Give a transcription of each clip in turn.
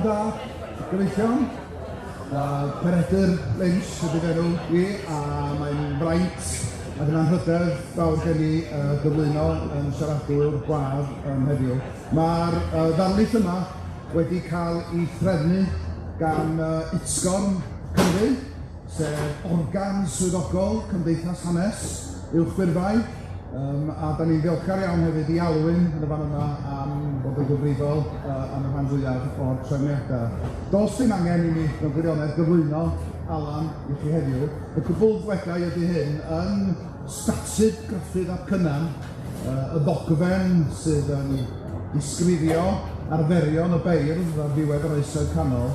da, gyfeillion. Peredur Lynch ydy'r enw i, a mae'n fraint ac yn anrhydedd fawr gen i gyflwyno yn siaradwr gwadd heddiw. Mae'r ddarlith yma wedi cael ei threfnu gan Utgorn Cymru, sef organ swyddogol Cymdeithas Hanes Uwchbyrfau, a da ni'n ddiolchgar iawn hefyd i Alwyn yn y fan yma am bod yn gyfrifol am y rhan fwyaf o'r trefniadau. Does dim angen i mi mewn gwirionedd gyflwyno Alan i chi heddiw. Y cwbl ddwegau ydy hyn yn statud Gruffydd ap Cynan, y ddogfen sydd yn disgrifio arferion y beirdd ar ddiwedd yr Oesoedd Canol.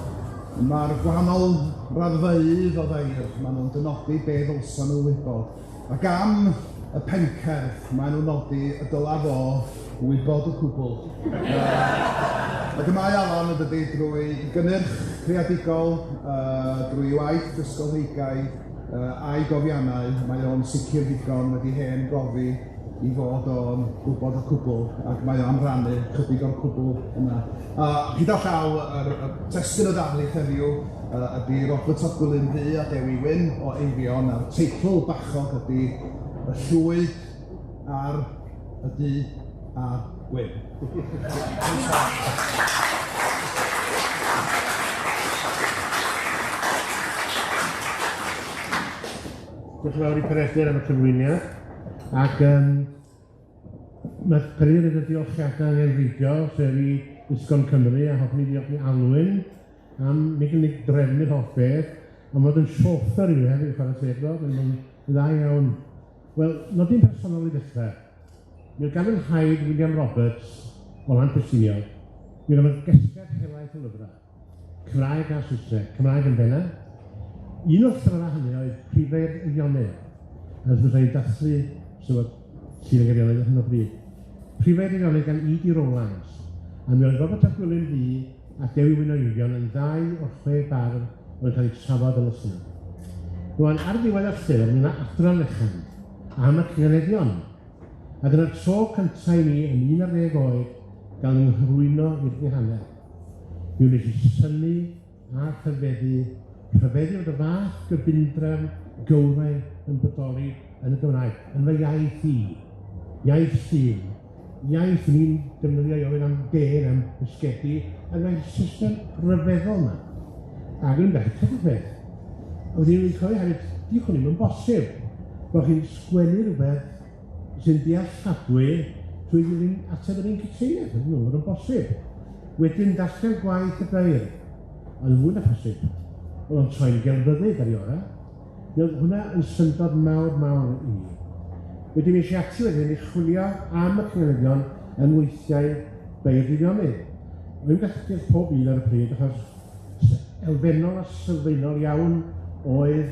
Mae'r gwahanol raddfeydd o feirdd, maen nhw'n dynodi be ddylsan nhw wybod. Ac am y pencerdd, maen nhw'n nodi y dylaf o wybod y cwbl. Ac y mae Alan yn dydi drwy gynnyrch creadigol, drwy waith ysgolheigaidd a'i gofiannau, mae o'n sicr ddigon wedi hen gofi i fod o'n gwybod y cwbl, ac mae o'n rhannu chydig o'r cwbl yna. Gyda llaw, y testyn y ddarlith heddiw ydy Gwilym Ddu a Dewi Wyn o Eifion, a'r teitl bachog ydy y Llwyd ar y Ddu a'r Gwyn. Diolch yn fawr i Peredur am y cyflwyniad, ac mae Peredur yn diolchiadau yn enreidio, sef i Utgorn Cymru, a hoffwn i diolch i Alwyn am nid yn ei drefnu'r holl beth, ond mod yn sioffar i hefyd i chwarae teglo, mae'n dda iawn. Wel, nodyn personol i ddechrau. Mi'n gan yn haid William Roberts o Lanfestiniog, mi'n gan yn gesged helaeth o lyfrau, Cymraeg a Saesneg, Cymraeg yn benna. Un o'r llyfrau hynny oedd Prifedd Eirionydd, a byddai'n dathlu sylwad sy'n yn Eirionydd hyn o bryd. Prifedd Eirionydd gan E.D. Rowlands, a mi oedd Robert a Gwilym Ddu a Dewi Wyn o Eifion yn 2 o'r 6 bardd oedd yn cael eu trafod yn y sy'n. Rwan, ar ddiwedd o'r llyfr, mi yna adran lechan am y cyngeneddion, a dyna'r tro cyntaf i ni yn 11 oed gael ni'n hyrwyno i'r gwehanner. Mi wnes i synnu a rhyfeddu o'r fath gybundrefn gywrau yn bodoli yn y Gymraeg, yn fy iaith i, iaith sy'n, iaith ni'n defnyddio i ofyn am den, am ysgedi, a mae'n system ryfeddol yma. Ac yn beth, chydig beth. A wedi'n ei cofio hefyd, di hwn ddim yn bosib, bod chi'n sgwennu rhywbeth sy'n dealladwy trwy ddilyn ateb yr un cytryniad, yn nhw, yn bosib. Wedyn dasgen gwaith y beir, yn fwy na posib. Oedd o'n troi'n gelfyddyd ar ei ora. Mi oedd hwnna yn syndod mawr i ni. Wedyn mi eisiau ati wedyn i chwilio am y cyngeneddion yn weithiau beirnionydd. Oedd yn gallu pob un ar y pryd, achos elfennol a sylfaenol iawn oedd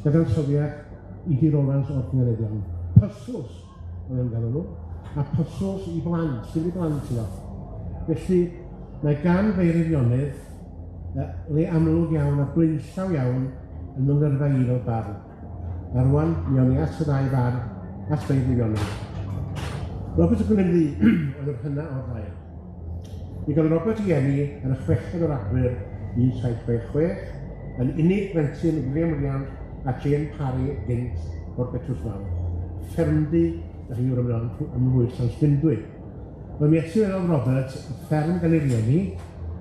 dadansoddiad E.D. Rowlands o'r cyngeneddion. Puzzles oedd yn galw nhw, a puzzles i blant, sydd i blant iddo. Felly, mae gan beirnionydd le amlwg iawn a blaenllaw iawn yn mynyrfa un o'r barn. A rwan, mi o'n i at y 2 barn, at beirnionydd. Robert a Gwilym Ddu oedd yr hynna o'r rhaid. Mi gael Robert i eni yn y 6 o'r Agwyr 1766, yn unig blentyn William Williams a Jane Parry gynt o'r Betws Fawr. Ffermdy, da chi'n gwybod am hwyr Llanllwyd. Mae mi eto oedd Robert y fferm gan ei rieni,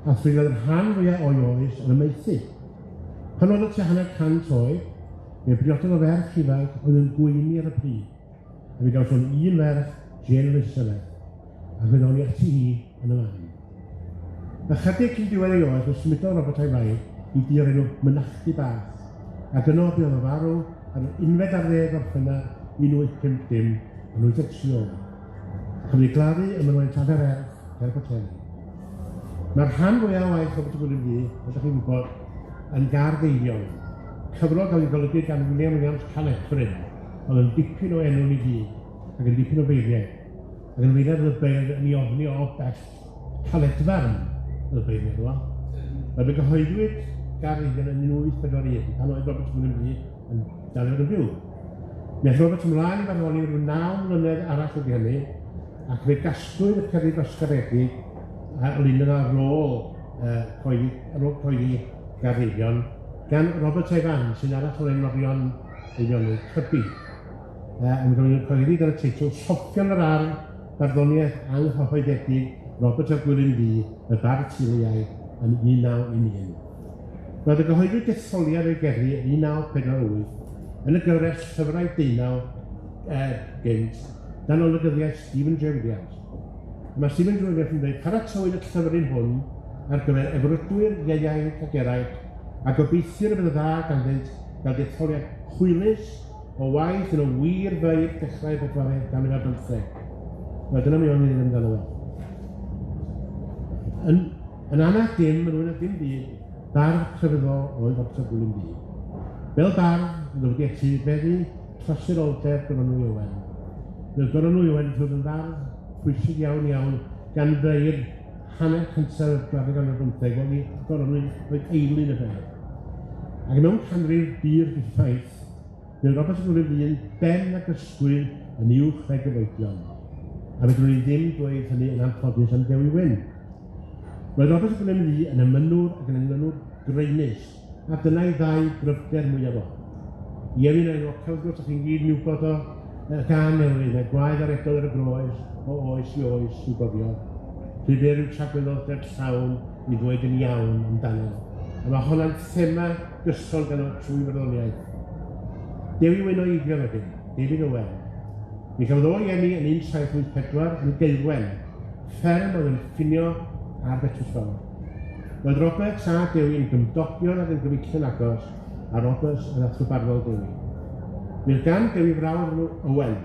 a thryd oedd yr rhan fwyaf o'i oes yn y meithi. Pan oedd y tua 100 oed, mi briododd o ferch ifanc oedd yn gweini ar y pryd. A mi gawson un ferch, Jane Elizabeth, a fe ddown i ati hi yn y man. A chydig cyn diwedd ei oes, fe symudodd Robert a'i wraig i dir enw Mynachdy Bach, ac yno bu oedd o farw ar 11 Orffennaf 1850 yn 83. Cafodd ei gladdu ym mynwent Ader Erch er Boteli. Mae'r rhan fwyaf o waith Robert a Gwilym Ddu, fel ydych chi'n gwybod, yn Gardd Eifion. Cyfrol gael ei golygu gan William Williams Canethrin, oedd yn dipyn o enw i gyd, ac yn dipyn o beiriau. Ac yn weiniad oedd y beirdd yn ei ofni o bell caledfarn oedd y beiriau rwan. Mae fe gyhoeddwyd Gardd Eifion yn 1841, pan oedd Robert a Gwilym Ddu yn dal yn byw. Mi aeth Robert ymlaen i farddoni rhyw 9 mlynedd arall wedi hynny, ac fe gasglwyd y cerrig ysgaredig olyn yna ar ôl coeddi Eifion, gan Robert Evans, sy'n arall o'r enworion Eifionwyr Cybi. Yn cael ei coeddi gan y teitl Sofion yr Ardd, barddoniaeth anghyhoeddedig Robert a Gwilym Ddu, y Bardd Teuluaidd yn 1911. Roedd y gyhoeddwyd detholiad o'i gerddi 1948 yn y gyfres Llyfrau Deunaw gynt dan olygyddiaeth Stephen J. Williams. Mae Stephen J. Williams yn dweud paratywyd y llyfryn hwn ar gyfer efrydwyr ieuaid ac eraill a gobeithir y bydd y dda ganddynt gael detholiad hwylus o waith yn o wir feir dechrau bedwaredd 2015. Wel, dyna mi o'n i ddim amdano fo. Yn anach dim, yn rhywun dim byd, bardd crefyddol oedd Dr. Gwilym Ddu. Fel bardd, roedd wedi etifeddu trosiroldeb Gronw Iwen. Roedd Gronw Iwen yn dod yn fardd pwysig iawn gan feir hanner cyntaf gwaith gan y 15, wel ni Gronw oedd eilyn y feir. Ac mewn canrif byr diffaith, roedd Robert Gwilym Ddu yn ben ac ysgwyd yn uwch a'i gyfoedion. A fedrwn ni ddim dweud hynny yn anffodus am Dewi Wyn. Roedd Robert Gwilym Ddu yn ymynwr ac yn ymynwr greinus, a dyna'i ddau gryfder mwyaf o. Iewyn ein ochelgwrs ac chi'n gyd ni'n gwybod o gan Elwyn, a gwaedd ar edol ar y groes, o oes i oes i'w gofio. Rwy byr yw tragwyddoldeb llawn i ddweud yn iawn amdano. A mae hwnna'n thema gysgol gan o trwy farddoniaeth. Dewi Wyn o Eifion ydyn, Dewi Wyn. Mi cafodd o ienni yn 1784 yn Geirwen, fferm oedd yn ffinio ar Betws Fawr. Roedd Robert a Dewi yn gymdogion ac yn gyfeillion agos, a Robert yn atgybarfod Dewi. Mi oedd gan Dewi frawd nhw Owen,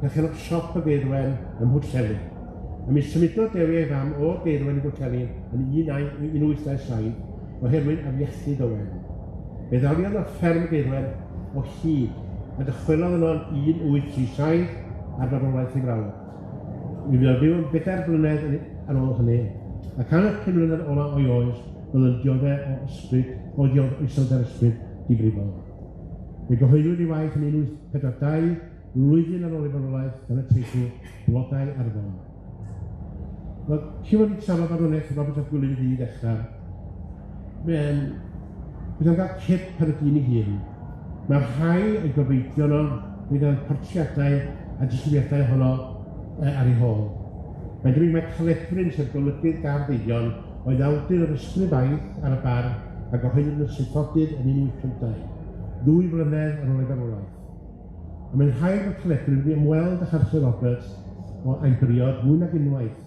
cachennog siop o Geirwen ym Mhwllheli. A mi symudodd Dewi ei fam o Geirwen i Mhwllheli yn 1897 oherwydd afiechyd Owen. Fe ddawliodd o'r fferm Geirwen o hyd, a dychwelodd yno yn 1837 ar farwolaeth ei frawd. Mi fydd o fyw yn 4 blynedd ar ôl hynny, ac am y 5 mlynedd ola o'i oes, roedd yn dioddau o ysbryd, o iselder ysbryd difrifol. Fe gyhoeddwyd ei waith yn 1842, flwyddyn ar ôl ei farwolaeth, gan y teitl Blodau Arfon. Wel, chi wedi trafod farwolaeth Robert a Gwilym Ddu i ddechrau. Bydd yn cael cip ar y dyn ei hun. Mae'r rhai ei gobeithio nhw, bydd yn portreadau a disgrifiadau honno ar ei hôl. Mae'n dweud mae Caledfryn sef golygydd gardd Eifion oedd awdur yr ysgrifaeth ar y bar a gyhoeddwyd yn sythodydd yn 1852, 2 blynedd ar ôl ei farwolaeth. A mae'n rhaid bod Caledfryn wedi ymweld â Charles Roberts o ein briod mwy nag unwaith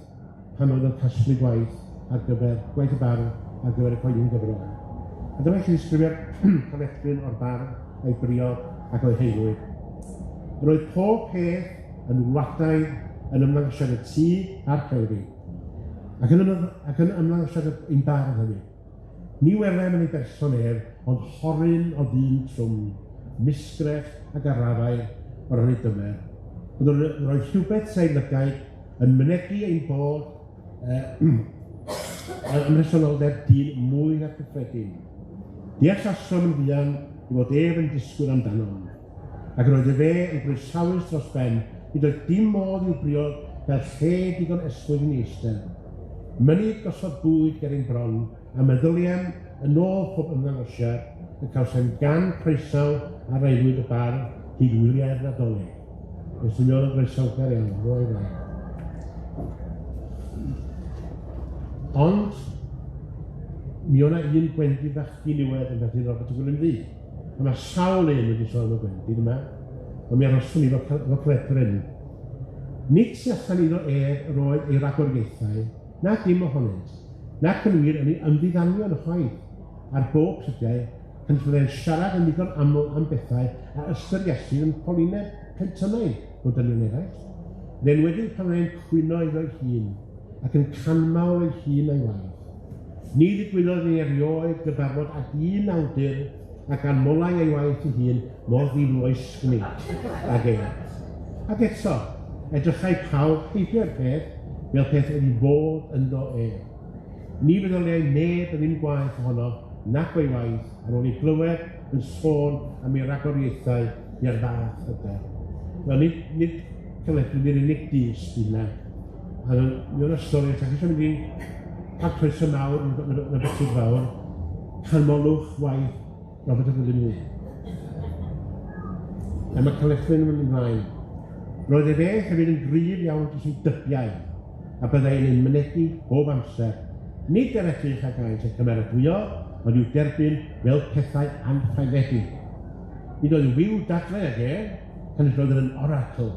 pan oedd yn casglu gwaith ar gyfer gwaith y bar ar gyfer y coedyn gyfrol. A dyma chi ddisgrifio'r Caledfryn o'r bar a'i briod ac o'i heilwyd. Roedd pob peth yn wladau yn ymddangosiad y tŷ a'r cewri, ac yn ymddangosiad ein bardd hynny. Ni welem yn ei berson ef, ond horyn o ddyn trwm, misgrech ac arafau o'r hynny dymer. Roedd rhywbeth sy'n lygaid yn mynegu ein bod ymresonoldeb dyn mwy na'r cyffredin. Deall asrom yn fuan i fod ef yn disgwyl amdano. Ac roedd y fe yn groesawus dros ben, i doedd dim modd i'w briod fel lle digon esgwydd yn eistedd. Mynydd gosod bwyd ger ein bron, a meddyliam yn ôl pob ymddangosiad y cawsem gan croesaw ar aelwyd y bar hyd wyliau'r Nadolig. Felly mi oedd yn groesawgar iawn, roedd e. Ond, mi o'na un gwendi fachgi niwed yn bethyn Robert Gwilym Ddu. A mae sawl un wedi sôn am y gwendi dyma, ond mi aroswn ni fo Caledfryn. Nid sy'n allan iddo roedd ei ragoriaethau, na dim ohonynt, nac yn wir yn ei ymddiddanio yn y chwaith ar bob crydiau, pan fyddai'n siarad yn ddigon aml am bethau a ystyr Iesu yn polinau pentynnau o dynion eraill. Ne'n wedyn pan fyddai'n cwyno iddo'i hun ac yn canmawl ei hun a'i waith. Ni ddigwyddodd ei erioed gyfarfod ag un awdur ac anmolau ei waith ei hun mor ddilwys gneud ag e. Ac eto, edrychai pawb heibio'r peth fel peth wedi bod ynddo e. Ni feddyliau neb yn ddim gwaith ohono nac o'i waith ar ôl ei glywed yn sôn am ei ragoriaethau i'r fath yda. Wel, nid Caledfryn i'r unig dis yna. A mi o'n y stori, ta chi eisiau mynd i cael croeso mawr yn y bysyd fawr, canmolwch waith Robert a Gwilym Ddu. A mae Colechwyn yn mynd ymlaen. Roedd fe hefyd yn gryf iawn dros ei dybiau, a byddai'n ein mynegu bob amser. Nid er edrych ag aint yn cymeradwyo, ond i'w derbyn fel pethau anffeiledig. Nid oedd wyw dadlau ag pan roedd yn oracle.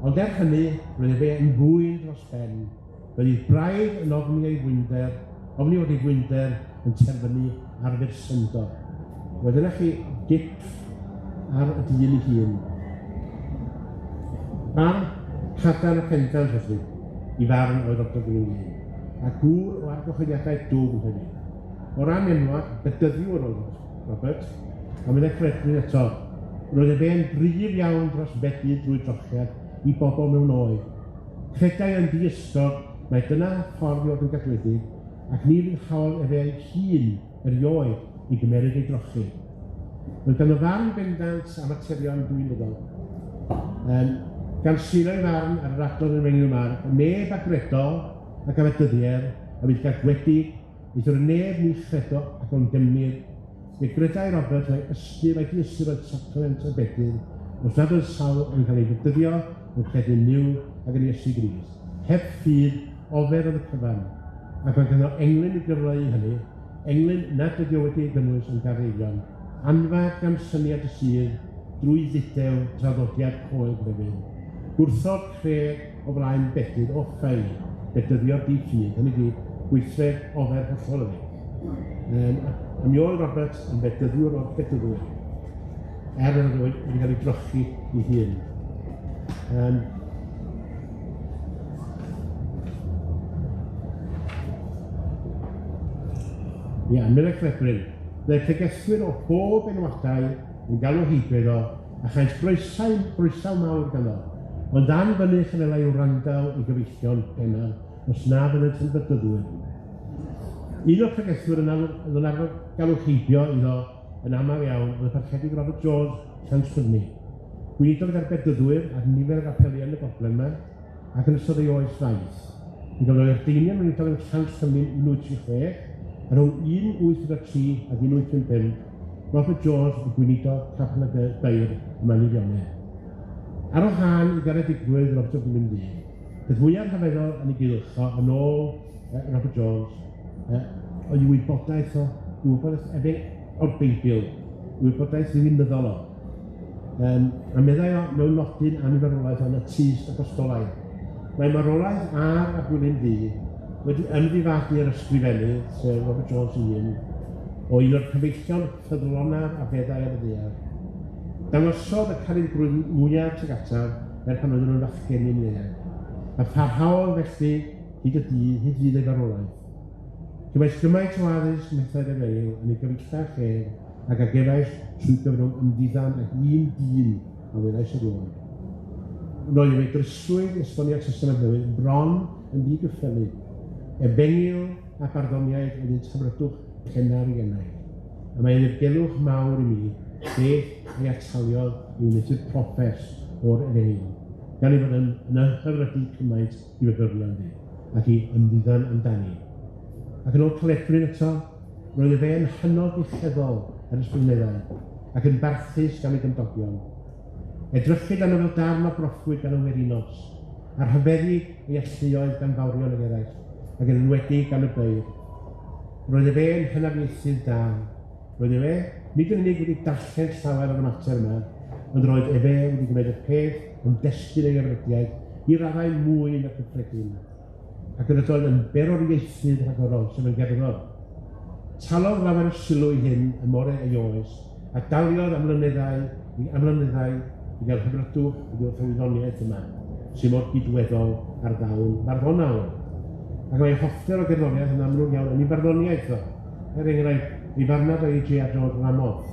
Ond hynny, roedd fe yn fwyn dros ben. Roedd ei braidd yn ofni fod ei gwynder yn terfynu ar fersyndod. Roedd yna chi gip ar y dyn ei hun. Barn cadarn y pendant felly, i farn oedd Dr. Gwilym Ddu, a gŵr o argyhoeddiadau dwg yn hynny. O ran enwog, bedyddiwr oedd Robert, a mynd eich redwyn eto, roedd fe'n brif iawn dros feddu drwy drochiad i bobl mewn oed. Credai yn ddi-ysgod mae dyna ffordd i fod yn gadwedig, ac ni fydd hawl efo'i hun erioed i gymeryd ei drochi. Roedd gan y farn bendant a materion dwynyddol. Gan siro'i farn ar yr adrodd yn Menyw Marc, neb agredol ac amadyddier a fydd gadwedig, eithor neb ni chredo ac o'n demnir. Fe gredai Robert mae di-ystyr oedd sacrament a bedyr, os nad oedd sawl yn cael ei fydyddio yn credu niw ac yn ei Iesu Grist. Heb ffydd, ofer oedd y cyfan, ac mae ganddo englyn i gyfleu hynny, englyn nad ydi o wedi ei gynnwys yn Eifion, anfad gan syniad y sydd drwy ddidew traddodiad coed hefyd. Gwrthod creg o flaen bedyr o ffei, bedyddio di-ffydd, hynny di gweithred ofer hollol yma. A mi oedd Robert yn bedyddiwr o'r bedyddwyr, oedd wedi cael ei drochi ei hun. Mynd eich ledryn, byddai pregethwyr o bob enwadau yn galw heibedd o, a chaint groesaw mawr ganddo, ond anfynnu chanelau wrandaw i gyfeillion penna, os na fyddant yn bedyddwyr. Un o'r pregethwyr yn arfer galw heibio iddo yn aml iawn oedd y parchedig Robert George Llansfyrnu. Gwynidodd ar bedyddwyr ar nifer o apelion y gogledd yma ac yn ystod ei oes faith. Mi gafodd yr Deinion yn eithaf yn Llansfyrnu 1836, ar rhwng 1883 ac 1855, Robert George yn gwynidodd capel y beir y Manifionau. Ar o hân i garedigrwydd Robert Gwilym Ddu, beth fwyaf rhyfeddol yn ei gylcho yn ôl Robert George, oedd i wybodaeth o'r Beibl, wybodaeth ddiwinyddol o. A meddai o mewn nodyn anniferolaeth o'n y tyst apostolaidd. Mae marolaeth ar a Gwilym Ddu wedi ymddifadu ar ysgrifennu, sef Robert George un, o un o'r cyfeillion ffyddlonaf a feddai ar y ddear. Dangosodd y carigrwydd mwyaf tuag ataf pan oedden nhw'n fachgen i'n ddear. A pharhaodd felly hyd fydd ei farolaeth. Gymaint gymaint o addysg methodd efeil yn ei gyfeillta chef ac agefais trwy gyfrwng ymddiddan ac un dyn a welais yr oed. Roedd ei dryswyd esboniad Testament Newydd bron yn ddigyffelyb, efengil a barddoniaid oedd yn tafrydwch pennar i gennau. A mae'n ergelwch mawr i mi beth ei ataliodd i wneud proffes o'r efengil, gan ei fod yn hyfrydu cymaint i fyfyrlion di, ac i ymddiddan amdani. Ac yn ôl Caledwyn eto, roedd fe yn hynod ddicheddol ar ysbrydneddau, ac yn barthus gan ei gymdogion. Edrychyd arno fel darn o broffwyd gan y Werinos, a rhyfeddig ei alluoedd gan fawrion ag eraill, ac yn enwedig gan y beir. Roedd fe yn hynafieithydd da. Roedd fe, nid yn unig wedi darllen llawer o'r mater yma, ond roedd fe wedi gwneud y peth yn destun ei arwediad i raddau mwy na'r cyffredin. Ac yn ydol yn beroriaethydd rhagorol, sef yn gerddor. Talodd lawer o sylw i hyn y more ei oes, a daliodd amlynyddau i gael hyfrydwch i wrth wyddoniaeth yma, sy'n mor gydweddol ar ddawn barddonawr. Ac mae hoffter o gerddoriaeth yn amlwg iawn yn ei barddoniaeth o. Enghraifft, ei farnad o'i Adrodd Ramodd.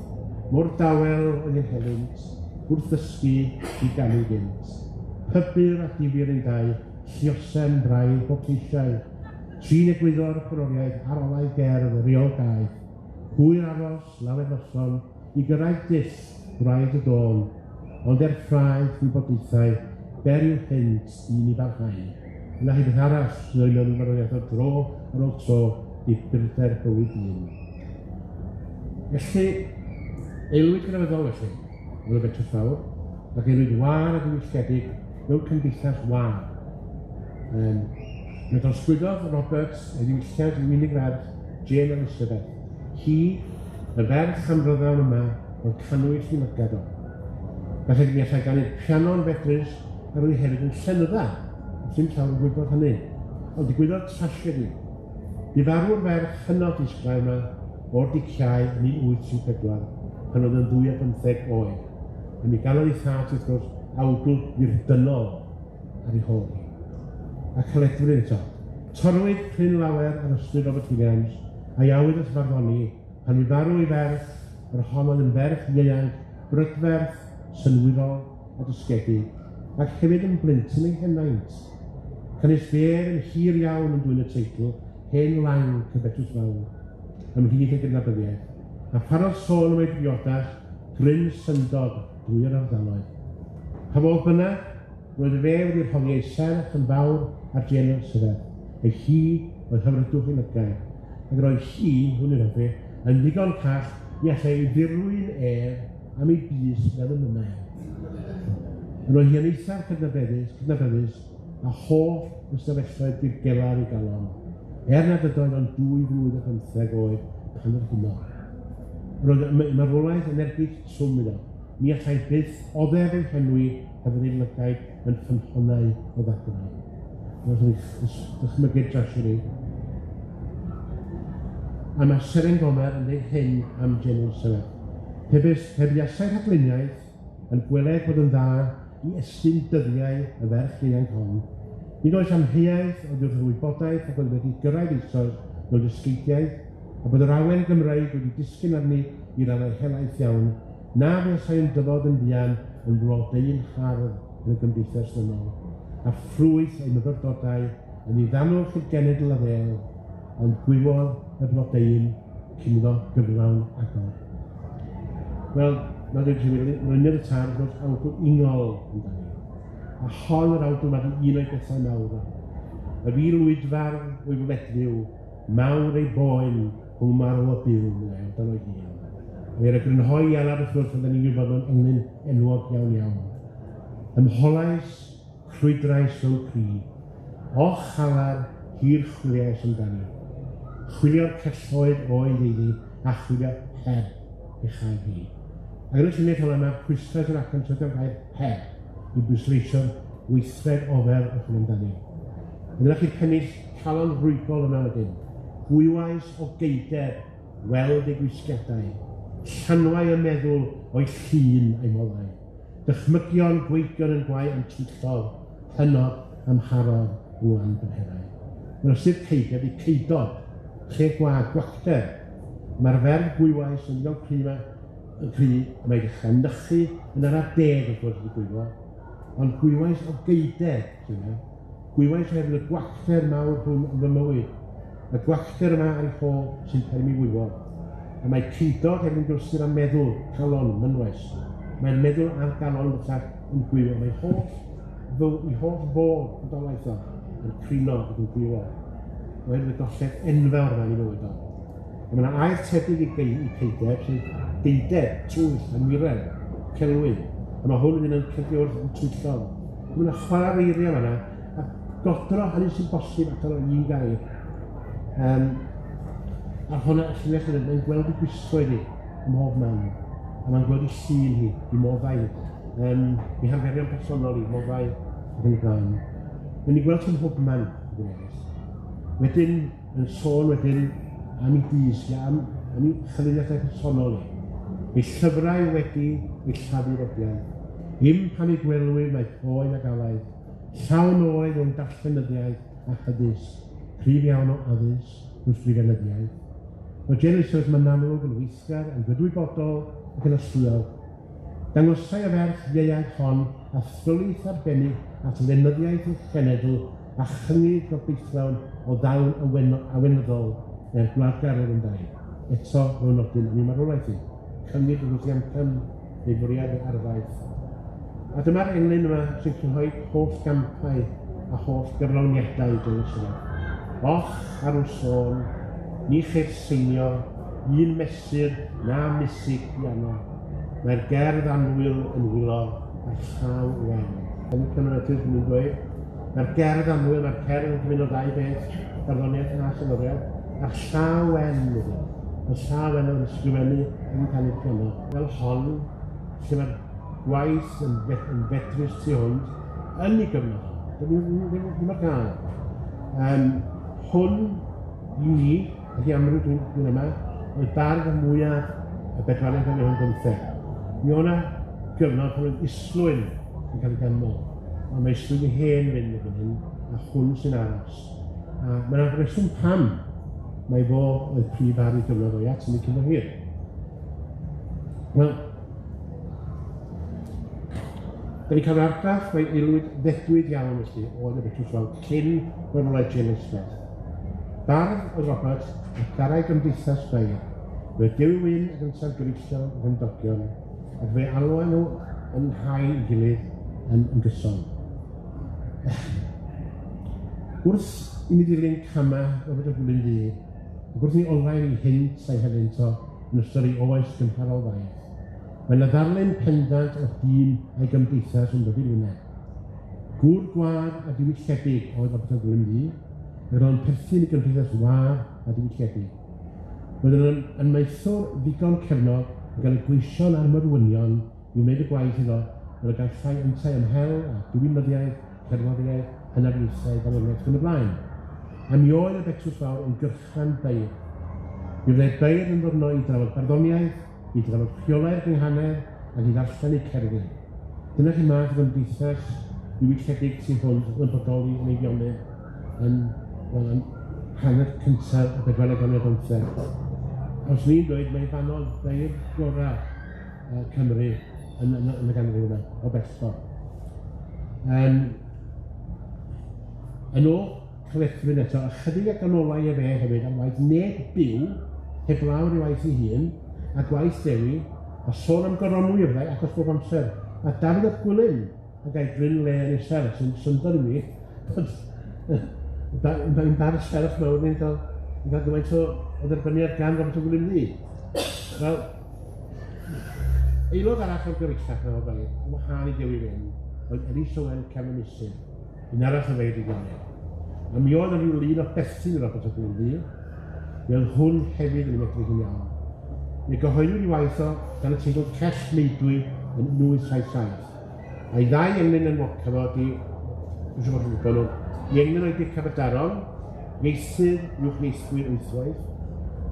Mor dawel oedd ei helynt, wrth ddysgu i ganu gynt. Hybyr a difyr ein dau, lliosen braidd bob ceisiau. Trin egwyddor chwroriaeth ar olau gerdd y reol gaeth. Hwyr aros, lawer noson, i gyrraedd dull braidd y dôn, ond ffraidd gwybodaethau, ber i'w hynt un i barhau. Yna hi beth arall sy'n ei mewn marwniaeth o dro ar ôl tro i byrder bywyd un. Felly, aelwyd gyda feddwl felly, oedd y betrus fawr, ac aelwyd war a diwylledig mewn cymdeithas war. Mae dosgwyddodd Roberts ei ddiwylliant i unig ferch, Jane Elizabeth. Hi, y ferch amryddawn yma, oedd canwyll i lygad o. Felly mi allai gan i'r piano'n fedrus ar oedd hefyd yn llenydda, sy'n llawn yn gwybod hynny. Ond digwyddodd tragedi. Bu farw'r ferch hynod disglair yma o'r diciau yn 1804, pan oedd yn 25 oed. A mi ganodd ei thad wrth gwrs awdl wirdynol ar ei hôl. A caledwyr eto. Torwyd Pryn Lawer ar ystrid Robert Williams a iawyd at farddoni pan mi farw ei ferch yr honnodd yn ferch ieuanc, brydferth, synwyrol a dysgedig, ac hefyd yn blentyn ei henaint. Cynnes fer yn hir iawn yn dwy'n y teitl, hen lang y Betrws Fawr, ymhlith ei gydnabyddiaeth, a pharodd sôn am ei briodas, gryn syndod drwy'r ardaloedd. Pa fodd bynnag, roedd y fe wedi'r rhoi ei serch yn fawr ar Jane Elizabeth, ei hi oedd hyfrydwch ei lygau, ac roedd hi, hwn i'r hyfryd, yn ddigon call i allai ei dirwyn am ei bys fel y mynau. Roedd hi yn eithaf cydnabyddus a hoff ystafelloedd dirgelar i galon, nad ydoedd o'n 2 oed pan yr hynno. Roedd y marwolaeth yn erbyn swm iddo, ni allai byth oddef ei henwi a fydd ei lygaid yn ffynhonnau o ddadlau. Roedd yn dychmygu drasio ni. A mae Seren Gomer yn dweud hyn am Jane Elizabeth. Heb iasau'r rhagluniaeth yn gweled bod yn dda i estyn dyddiau y ferch ifanc hon. Nid oes amheuaeth oedd wrth y wybodaeth ac oedd wedi gyrraedd eisoes mewn dysgeidiaeth, a bod yr awen Gymraeg wedi disgyn arni i raddau helaeth iawn, na fesai yn dyfod yn fuan yn blodeu'n hardd yn y gymdeithas dynol, a ffrwyth ei myfyrdodau yn ei ddanwch i'r genedl a ddel, ond gwywodd y blodeu'n cymdo gyflawn agor. Wel, mae dwi'n mynd y tar wrth awdl unol amdani. A hon yr awdl mae un o'i bethau mawr. Y fi Llwydfar o'i fleddiw, mawr ei boen hwng marw o byw mewn dan o'i hun. Mae'r grynhoi ialad wrth gwrs oedden ni'n gwybod mewn englyn enwog iawn iawn. Ymholais, crwydrais fel cri, o chalar hir chwiliais amdani. Chwilio'r celloedd o'i ddeuddi a chwilio her ei chael hi. Ac yn y lluniau hwnna mae pwysles yr acen trwy'r gair her i bwysleisio'r weithred ofer o'ch yn amdani. Ydych chi'n pennill calon rwygol yma wedyn, gwywais o geider weld ei gwisgiadau, llanwau y meddwl o'i llun a'i moddau, dychmygion gweigion yn gwau am twyllod, hynod amharodd wwan bymherau. Mae'n ystyr ceiged i ceidod, lle gwacter. Mae'r ferf gwywais yn ddigon cry, mae dechrau nychu yn yr adeg wrth gwrs i gwywo, ond gwywais o geided, gwywais hefyd y gwacter mawr hwn yn fy mywyd, y gwacter yma ar ei hôl sy'n cael ei wywo, a mae ceidod hefyd yn gwrsir am meddwl calon mynwes. Mae'n meddwl ar galon bellach yn gwywo, mae holl fod yn dolaeth o, yn crino ac yn gwywo. Mae'n golled enfawr yma i fywyd o. A mae yna air tebyg i ceideb, sydd geideb, twyll, amwiren, celwydd. A mae hwn yn cyrdi wrth yn twyllol. Mae yna chwarae eiriau yma, a godro hynny sy'n bosib allan o un gair. A hwnna, lluniau lluniau, mae'n gweld i gwisgoedd hi ym mhob man. A mae'n gweld i llun hi, i moddau. I hanferion personol i, moddau ac yn blaen. Mae'n ei gweld hi'n mhob man. Wedyn, yn sôn wedyn, am ei dysgu, am ei chyluniadau personol ni. Ei llyfrau wedi ei llafu rodiau. Im pan ei gwelwyr mae poen a galaeth. Llawn oed o'n darllenyddiaeth a hyddys. Prif iawn o addys wrth brifenyddiaeth. Mae Jane Elizabeth mae'n amlwg yn weithgar, yn gydwybodol ac yn allweddol. Dangosau y ferch ieuanc hon a thrylith arbennig at lenyddiaeth ei chenedl a chynnydd gobeithlawn o ddawn awenyddol neu'r gwladgaredd yn dau. Eto mewn nodyn yn ei marwolaeth i. Cynnydd yn wrth amcan neu fwriad ei arfaeth. A dyma'r englyn yma sy'n cynhoi holl gampau a holl gyflawniadau dylysrol. Och ar yw'r sôn, ni cherseinio, un mesur na musig piano. Mae'r gerdd anwyl yn wylo a llaw wen. Yn y cymrydydd ni'n dweud, mae'r gerdd anwyl, mae'r cerdd yn cyfyn o ddau beth, barddoniaeth yn asynoriad, a llaw wen ydw. A llaw wen yn ysgrifennu yn cael ei piano. Fel hon, lle mae'r gwaith yn fedrus tu hwnt yn ei gyfnod. Ddim ar gael. Hwn i ni, ac i amrwyd dwi'n yma, oedd bardd y mwyaf y bedwaredd yn ei hwn gymtheg. Mi o'na gyfnod pan oedd islwyn yn cael ei ganmol, ond mae islwyn i hen fynd yn hyn, a hwn sy'n aros. A mae'n reswm pam mae fo oedd prif ar ei gyfnod o'i at yn ei cymryd hir. Wel, da ni cael argraff mae Llwyd ddedwyd iawn felly oedd y betws fel cyn gwernoleg Elizabeth. Bardd oedd Robert ac garau gymdeithas Beir. Fe Dewi Wyn ac yn sargyfeillio ac yn dogion, ac fe alwa nhw yn hau i gilydd yn gyson. Wrth i ni ddilyn cama Robert o Gwilym Ddu, ac wrth i ni olrhain ei hynt a'i helynt o yn ystod ei oes gymharol faith, mae yna ddarlun pendant o dyn a'i gymdeithas yn dod i Wyneb. Gŵr gwad a diwylliedig oedd Robert o Gwilym Ddu, ac roedd yn perthyn i gymdeithas wad a diwylliedig. Roedd yn maethwr ddigon cefnog yn cael ei gleision ar myrwynion i wneud y gwaith iddo, roedd yn cael yntau ymhel a diwinyddiaeth, cerddoriaeth, hynafieithau, ddarluniaeth yn y blaen. A mi oedd y betws fawr yn gyrchan Beir. Mi wneud Beir yn ddod i drafod barddoniaeth, i drafod rheolau'r gynghanedd ac i ddarllen eu cerddi. Dyna chi math o gymdeithas diwylliedig sy'n hwn yn bodoli yn Eifionydd yn hanner cyntaf y bedwaredd ganrif ar 15. Os ni'n dweud mae'n fanol Beir gorau Cymru yn y ganrif yna, o bellol. Yn ôl Clethrin eto, ychydig ag anolau e fe hefyd am waith neb byw, heb lawr i waith ei hun, a gwaith Dewi, a sôn am goronwy y fyddai achos bob amser. A Dafydd ap Gwilym, a gai Bryn Le yn Isel, sy'n syndod i mi, mae'n bar ysferach mawr ni'n cael gymaint o dderbyniad gan Robert o Gwilym Ddu. Wel, aelod arall o'r gyfeillach na o Beir, yn wahân i Dewi Wyn, oedd Elis Owen Cefn Isir, un arall o feir i Gwynedd. A mi oedd yn rhyw lun o berthyn i Robert o Gwilym Ddu, mi oedd hwn hefyd yn medru hyn iawn. Mi gyhoeddwyd i waith o gan y teitl Cell Meidwi yn 1877. A'i ddau englyn yn moca fo di, dwi'n siŵr bod yn gwybod nhw, i englyn oedd Dic Aberdaron, ieithydd uwchneithwyr wythwaith,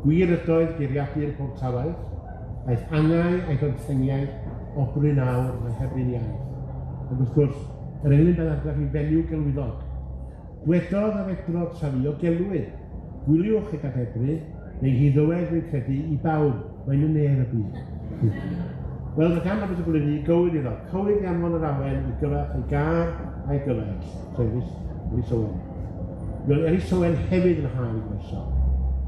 gwir ydoedd geiriadur pob talaeth, aeth angau a'i bymthengiaeth o Bryn Awr a'i Hebrin iaith. Ac wrth gwrs, yr englyn bydd argraff i fenyw gelwyddog. Dwedodd a fedrodd trafi o gelwydd, gwyliwch eich Hebri, neu hiddywedd dwi'n credu i bawb, mae'n yn ner y byd. Wel, mae gan Robert o Gwilym Ddu gywir iddo, cywir i anfon yr awen i gyfach ei gar a'i gyfach, sef Elis Owen. Roedd Elis Owen hefyd yn hael i gweso.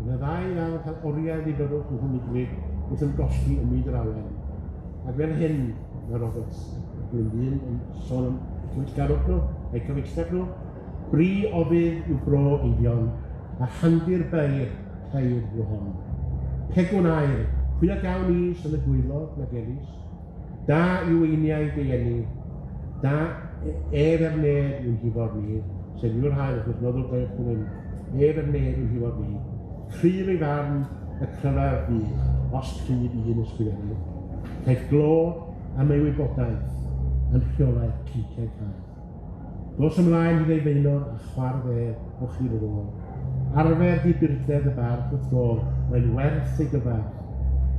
Yna ddau ddaw yn cael oriau i ddyrwch yn hwn i glir wrth yn golli ym myd yr awen. Ac fel hyn, mae Robert o Gwilym Ddu yn sôn am gweithgarwch nhw, a'i cyfeillach nhw, bri ofydd i'w bro Eifion, a handir Beir ceir yw hon. Pegwn air, pwy a gawn is yn y gwylod nag Elis, da yw einiau deieni, da er ned yw'n hifo'r ni, sef yw'r hael, wrth noddwr Beir Gwyn, er ned yw'n hifo'r ni, cryf ei farn y cryfar fydd, os cryf un ysgrifennu, caeth glo am ei wybodaeth yn rheolau'r cinciau cael. Dos ymlaen i ddeifeino a chwarfedd o chi'r ôl. Arfer di byrddedd y bardd wrth gol, mae'n werth ei gyfach.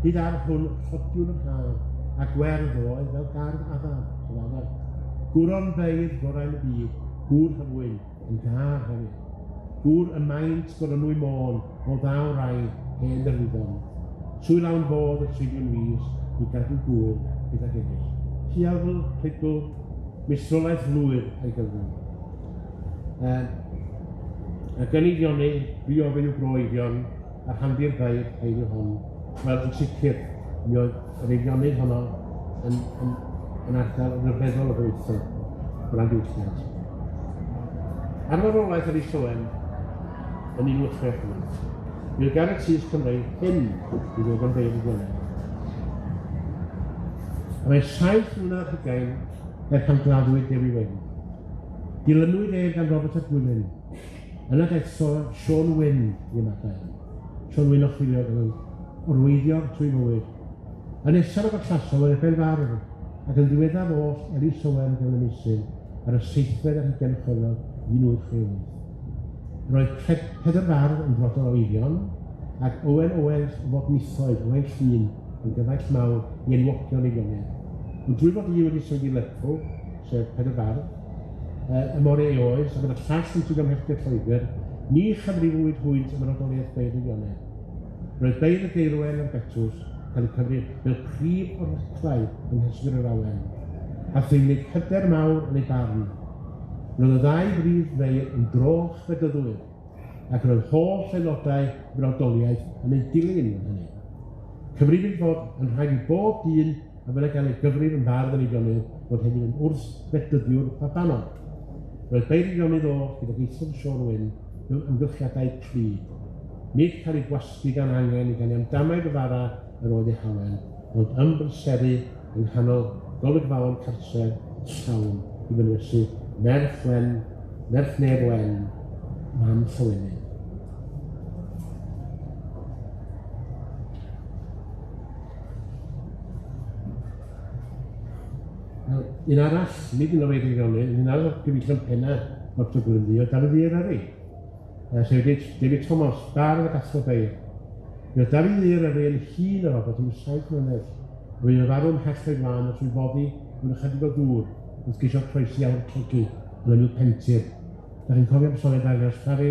Hyd ar hwn chodiwn yr haf, a gwerth oedd fel gardd addaf. Gwron Beir gorau'n y byd, gŵr hyfwyn yn gar hefyd. Gŵr y maint goronwy môn o ddaw rai hen dyrwyddon. Swy lawn fodd y tridiwn mis i gadw gŵr gyda gyfeil. Hiafl, rhigl, mistrolaeth Llwyd a'i gyfrwng. Ac yn Eifionu, fi ofyn i'w bro Eifion, a handir Beir ein yw hon. Wel, yn sicr, mi oedd yr Eifionydd honno yn ardal yn ryfeddol o bwythau o'r amdiwylliant. Ar farwolaeth ar ei Llywyn yn 1868, bydd gan y Tys Cymru hyn i ddod yn beirdd Gwynedd. A mae 7 mlynedd ar hugain pan gladdwyd Dewi Wyn. Dilynwyd gan Robert a Gwilym. Yna daeth Siôn Wyn i ymadael. Siôn Wyn o chwilio gan orweithio trwy fywyd. A nesaf o'r llaso yn ebyn fardd ac yn ddiweddaf os Elis Owen gan y meisyn ar y 7fed ar hugain chwilio 1868. Roedd Pedr Fardd yn frodol o Eifion ac Owen Owens o fod mithoedd Owen Llwyd yn gyfaill mawr i enwogion ei gynnydd. Ond drwy fod i wedi swydd i Lerpwl, sef Pedr Fardd, y mor ei oes, ac yn y llall yn trwy gymhelltio Lloegr, ni chyfrifwyd hwynt yn yr odoliaeth beirdd y Gionedd. Roedd beirdd y Geirwen a'r Betws cael ei cyfri fel prif o'r reclau yng nghysgur yr awen, a theimlid hyder mawr yn ei barn. Roedd y ddau brif feir yn droch fedyddwyr, ac roedd holl aelodau frodoliaeth yn ei dilyn yn hynny. Cyfrifwyd fod yn rhaid i bob dyn a byddai gael ei gyfrif yn fardd yn ei gynnydd fod hynny yn wrth fedyddiwr babanol. Roedd beirdd i gynnydd o gyda geithio'n Siôn Wyn mewn ymgylchiadau pryd. Nid cael ei gwasgu gan angen i gannu am damau gyfara yr oedd ei hawen, ond ymbryseri yng nghanol golygfawr cartref llawn i fynwysu merch neb wen, mam Llywyn. Un arall, nid yn o'r Eifion, un arall gyfeillion penna o'r Gwilym Ddu, o Dewi Wyn. Sef David Thomas, bardd ac athro beirdd. Roedd Dewi Wyn yn hyn yr Robert yn 7 mlynedd, a fydd y farw ymhell o'i flaen os wy'n boddi mewn ychydig o dŵr, wrth geisio croesi awr clygu yn ymwyl pentir. Da chi'n cofio ymsoliad agos, pari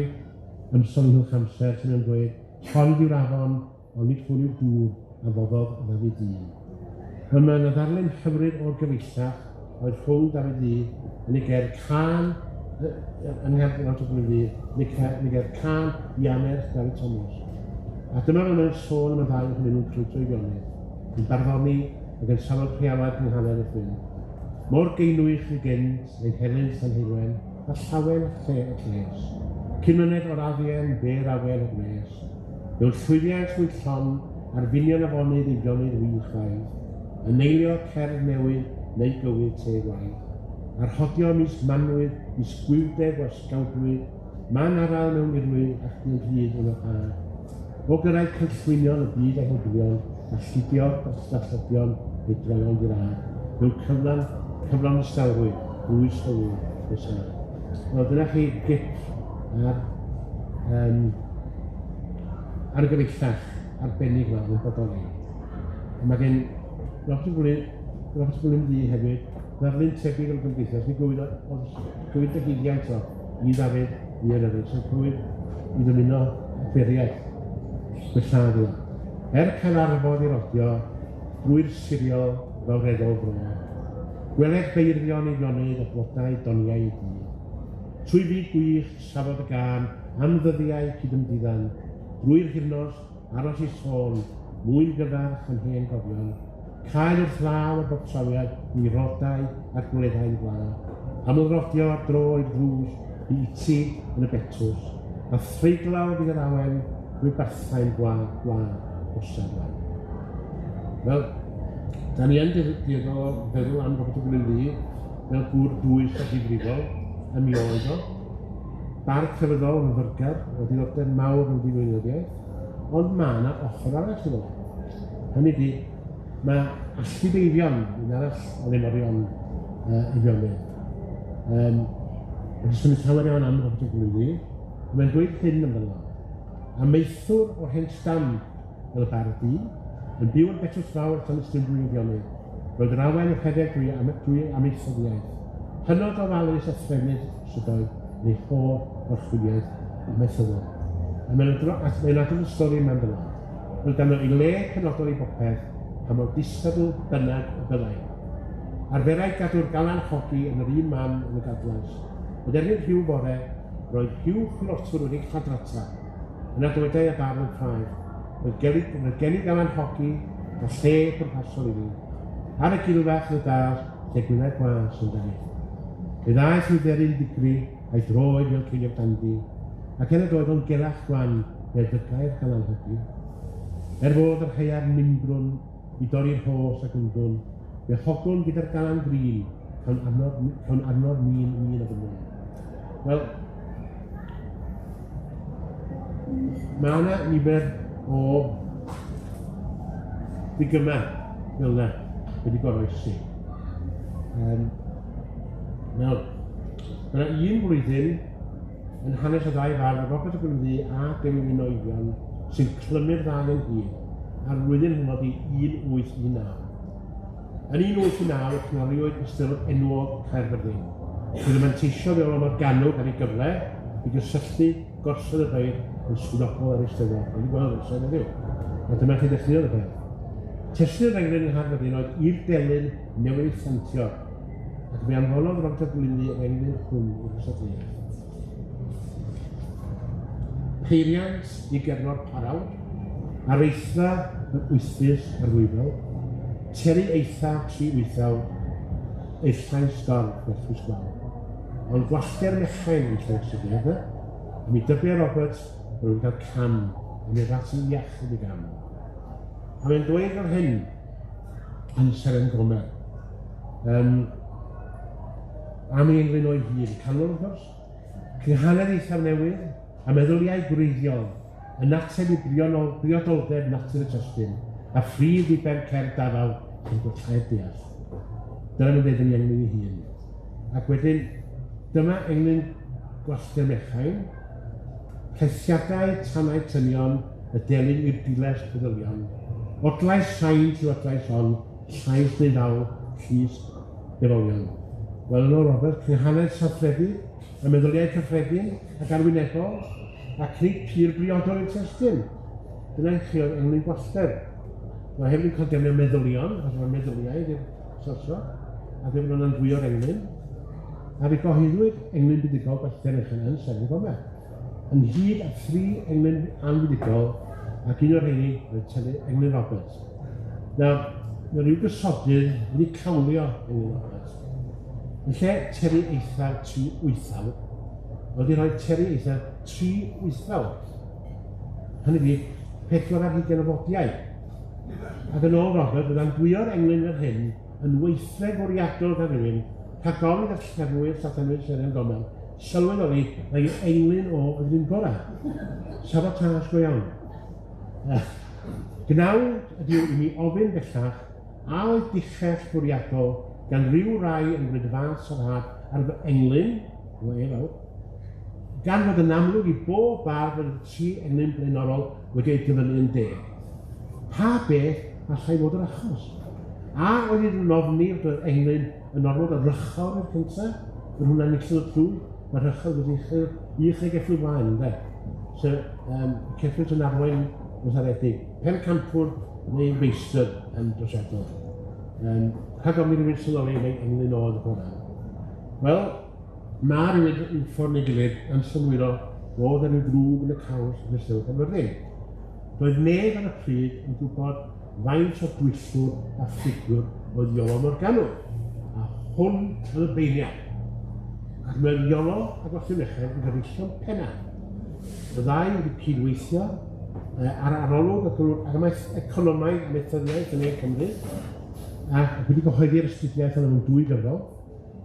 ymsol ynghylch amser sy'n yn dweud, hon yw'r afon, ond nid hwn yw'r dŵr, a foddodd y Dewi Dyn. Mae yna ddarlun hyfryd o'r gyfeillach oedd rhwng Dewi Dyn yn ei ger can yng Nghaerdydd o'r Gwilym Ddu, yn ei ger can i anerch Dewi Thomas. A dyma nhw'n sôn am y ddau hynny nhw'n crwydro i gynnydd, yn barddoni ac yn safod rhealaidd yng nghanol y ffyn. Mor geinwych i gynt, ein helynt yn heilwen, a llawen lle y lles. Cymyned o'r afian, be'r awen o gres. Mewn llwyddiant mwy llon, ar finion afonydd i gynnydd wych faidd. Yn neilio cerdd newydd neu gywyd te gwaith. Arhodio mis manwydd, mis gwyldeb o ysgawdwydd, man aral mewn irwydd ac yn hyd yn y ha. O gyrraedd cynllwynion y byd a hygrion, a lludio dallodion ei dreulon i'r ar. Mewn cyfran ystalwydd, dwys hywyd, nesaf. Wel, dyna chi gip ar y gyfeillach arbennig fel yn bodoli. Mae gen Robert Gwilym Ddu hefyd, ddarlun tebyg o'r gymdeithas, ni gywyd y hyddiant o i Dafydd i'r Yrys, yn cywyd i ddymuno fferiaeth gwelladwy. Cael arfod i'r odio, drwy'r sirio fawreddol bro, gweled beirion ei gynnydd a blodau doniau i dyn. Trwy fyd gwych, safod y gan, am ddyddiau cydymdiddan, drwy'r hirnos, aros i sôn, mwyn gyfarch yn hen gofion, cael wrth law a botsawiad i rodau a'r gwleddau'n gla. Amlrodio ar dro i'r drws i iti yn y betws, a threiglaw fydd yr awen drwy barthau'n gwa o sadlau. Wel, da ni yn feddwl am Robert Gwilym Ddu fel gŵr dwys a ddifrifol, y mi oedd o. Bardd crefyddol yn fyrgar, o diddordeb mawr yn ddiweinyddiaeth, ond mae yna ochr arall iddo. Hynny di, mae allu Eifion, un arall o lemorion Eifionydd. Mae'n symud llawer iawn am Robert Gwilym Ddu, a mae'n dweud hyn amdano. A meithwr o hen stam fel y bardd di, yn byw yn Betws Fawr tan ystyn drwy Eifionydd. Roedd yr awen yn rhedeg drwy amaethyddiaeth. Hynod o falus a threfnyd sydoedd neu holl o'r chwiliaeth amaethyddol. A mae'n adrodd y stori yma amdano. Roedd gan ei le penodol i bopeth, pa mor disgybl bynnag y byddai. Arferai gadw'r galan hogi yn yr un man yn y gadlas. Ond erbyn rhyw bore, roedd rhyw chlotwr wedi chadrata, yna dywedau y bar yn ffraeth. Roedd gen i galan hogi a lle pwrpasol i fi. Ar y gilfach yn y dar, lle gwyneb gwas yn dau. Fe ddaeth i'w dderin digri a'i droed fel ceiniog dandi, ac yn y doedd o'n gerach gwan neu dygau'r galanhygu. Fod yr haear nimbrwn i dorri'r hos ac yndwn, fe hogwn gyda'r galan grin, cawn arno'r min ac ymwneud. Wel, mae yna nifer o ddigymau fel yna wedi goroesi. Wel, mae yna un blwyddyn yn hanes y ddau fardd, Robert o Gwilym Ddu a Dewi Wyn o Eifion sy'n clymu'r ddau yn hyn a'r flwyddyn hwnnw di 1819. Yn 1819, cynhaliwyd ystyr enwog Caerfyrddin. Bydd yn manteisio fewn o'r ganwg ar ei gyfle i gysylltu gorsod y rhaid yn swydogol ar ei Steddfod. Wedi gweld orsedd heddiw. A dyma chi ddechreuodd y peth. Testio'r englyn yn Caerfyrddin oedd i'r delyn newydd ffantio. Ac fe anfonodd Robert o Gwilym Ddu yr englyn hwn i'r cysadleuaeth. Peiriant i Gernor Parawd, ar eithaf y wythus ar Wybel, Teri eitha 3 wythawd, eillau'n sgorf werthwys gwawr. Ond gwallter mechain yn lle sydd a mi dybio Robert bod nhw'n cael cam yn ei rat yn iach yn ei gam. A mae'n dweud ar hyn yn Seren Gomer. Am ei englyn o'i hun, canol wrth gwrs, cynhanedd eithaf newydd a meddyliau gwreiddiol, y nateb i briodoldeb natur y testyn, a ffridd i ben cer dafal yn gwrthau'r deall. Dyna mae'n dweud yn englyn ei hun. Ac wedyn, dyma englyn gwallter mechain, cethiadau tanau tynion y delyn i'r diles feddylion, odlais sain ti odlais on, llais neu ddal, llys defolion. Wel yno Robert, cynhanedd sathrebu, y meddyliau cyffredin ac arwynebol, ac nid pyr briodol i'r testyn. Dyna chi oedd englyn gwallter. Mae hefyd yn condemnio meddylion, ac mae meddyliau i'r sosod, a fe fydd nhw'n fwy o'r englyn. A fe gohiddwyd englyn budigol gwallter yn Seren Gomer. Yn hyd a 3 englyn anfudigol, ac un o'r rheini oedd englyn Robert. Nawr, mae rhyw gysodydd wedi cawlio englyn Robert. Yn lle Teri eithaf 3 wythawd, wedi rhoi Teri eithaf 3 wythawd. Hynny fi, 420 o fodiau. Ac yn ôl Robert, byddai'n gwyo'r englyn yr hyn yn weithred bwriadol gan rhywun, rhag gofyn ar llefwyr Sathanwyd Seren Gomer, sylweddoli mae englyn o ydyn gorau. Sabotage go iawn. Gnawd ydyw i mi ofyn bellach a oedd dichell bwriadol gan ryw rai yn gwneud fas o'r had ar fy englyn, gan fod yn amlwg i bob bardd yn 3 englyn blaenorol wedi ei gyfynnu'n deg. Pa beth allai fod yr achos? A oedd i'n nofni bod englyn yn orfod y rychol i'r cyntaf, bod hwnna'n nillio y trwy, mae'r rychol wedi i'ch ei geffil blaen, ynddo? So, ceffil yn arwain wrtharedig. Pen campwr neu feistr yn drosedol. Rhag ofni rhywun sylweddol mae englyn oedd y gorau. Wel, mae rhywun yn ffordd neu gilydd yn sylwyddo fod yn y drwg yn y caws yn y Steddfod Caerfyrddin. Doedd neb ar y pryd yn gwybod faint o dwyllwr a ffigwr oedd Iolo Morganwg. A hwn yn y beiniad. Ac mae'r Iolo a Gwallter Mechain yn gyfeillio'n penna. Y ddau wedi cydweithio ar arolwg ac yma economaidd methoddiaeth yn ei Cymru. A wedi gyhoeddi'r astudiaeth yn ymwneud 2 gyfrol.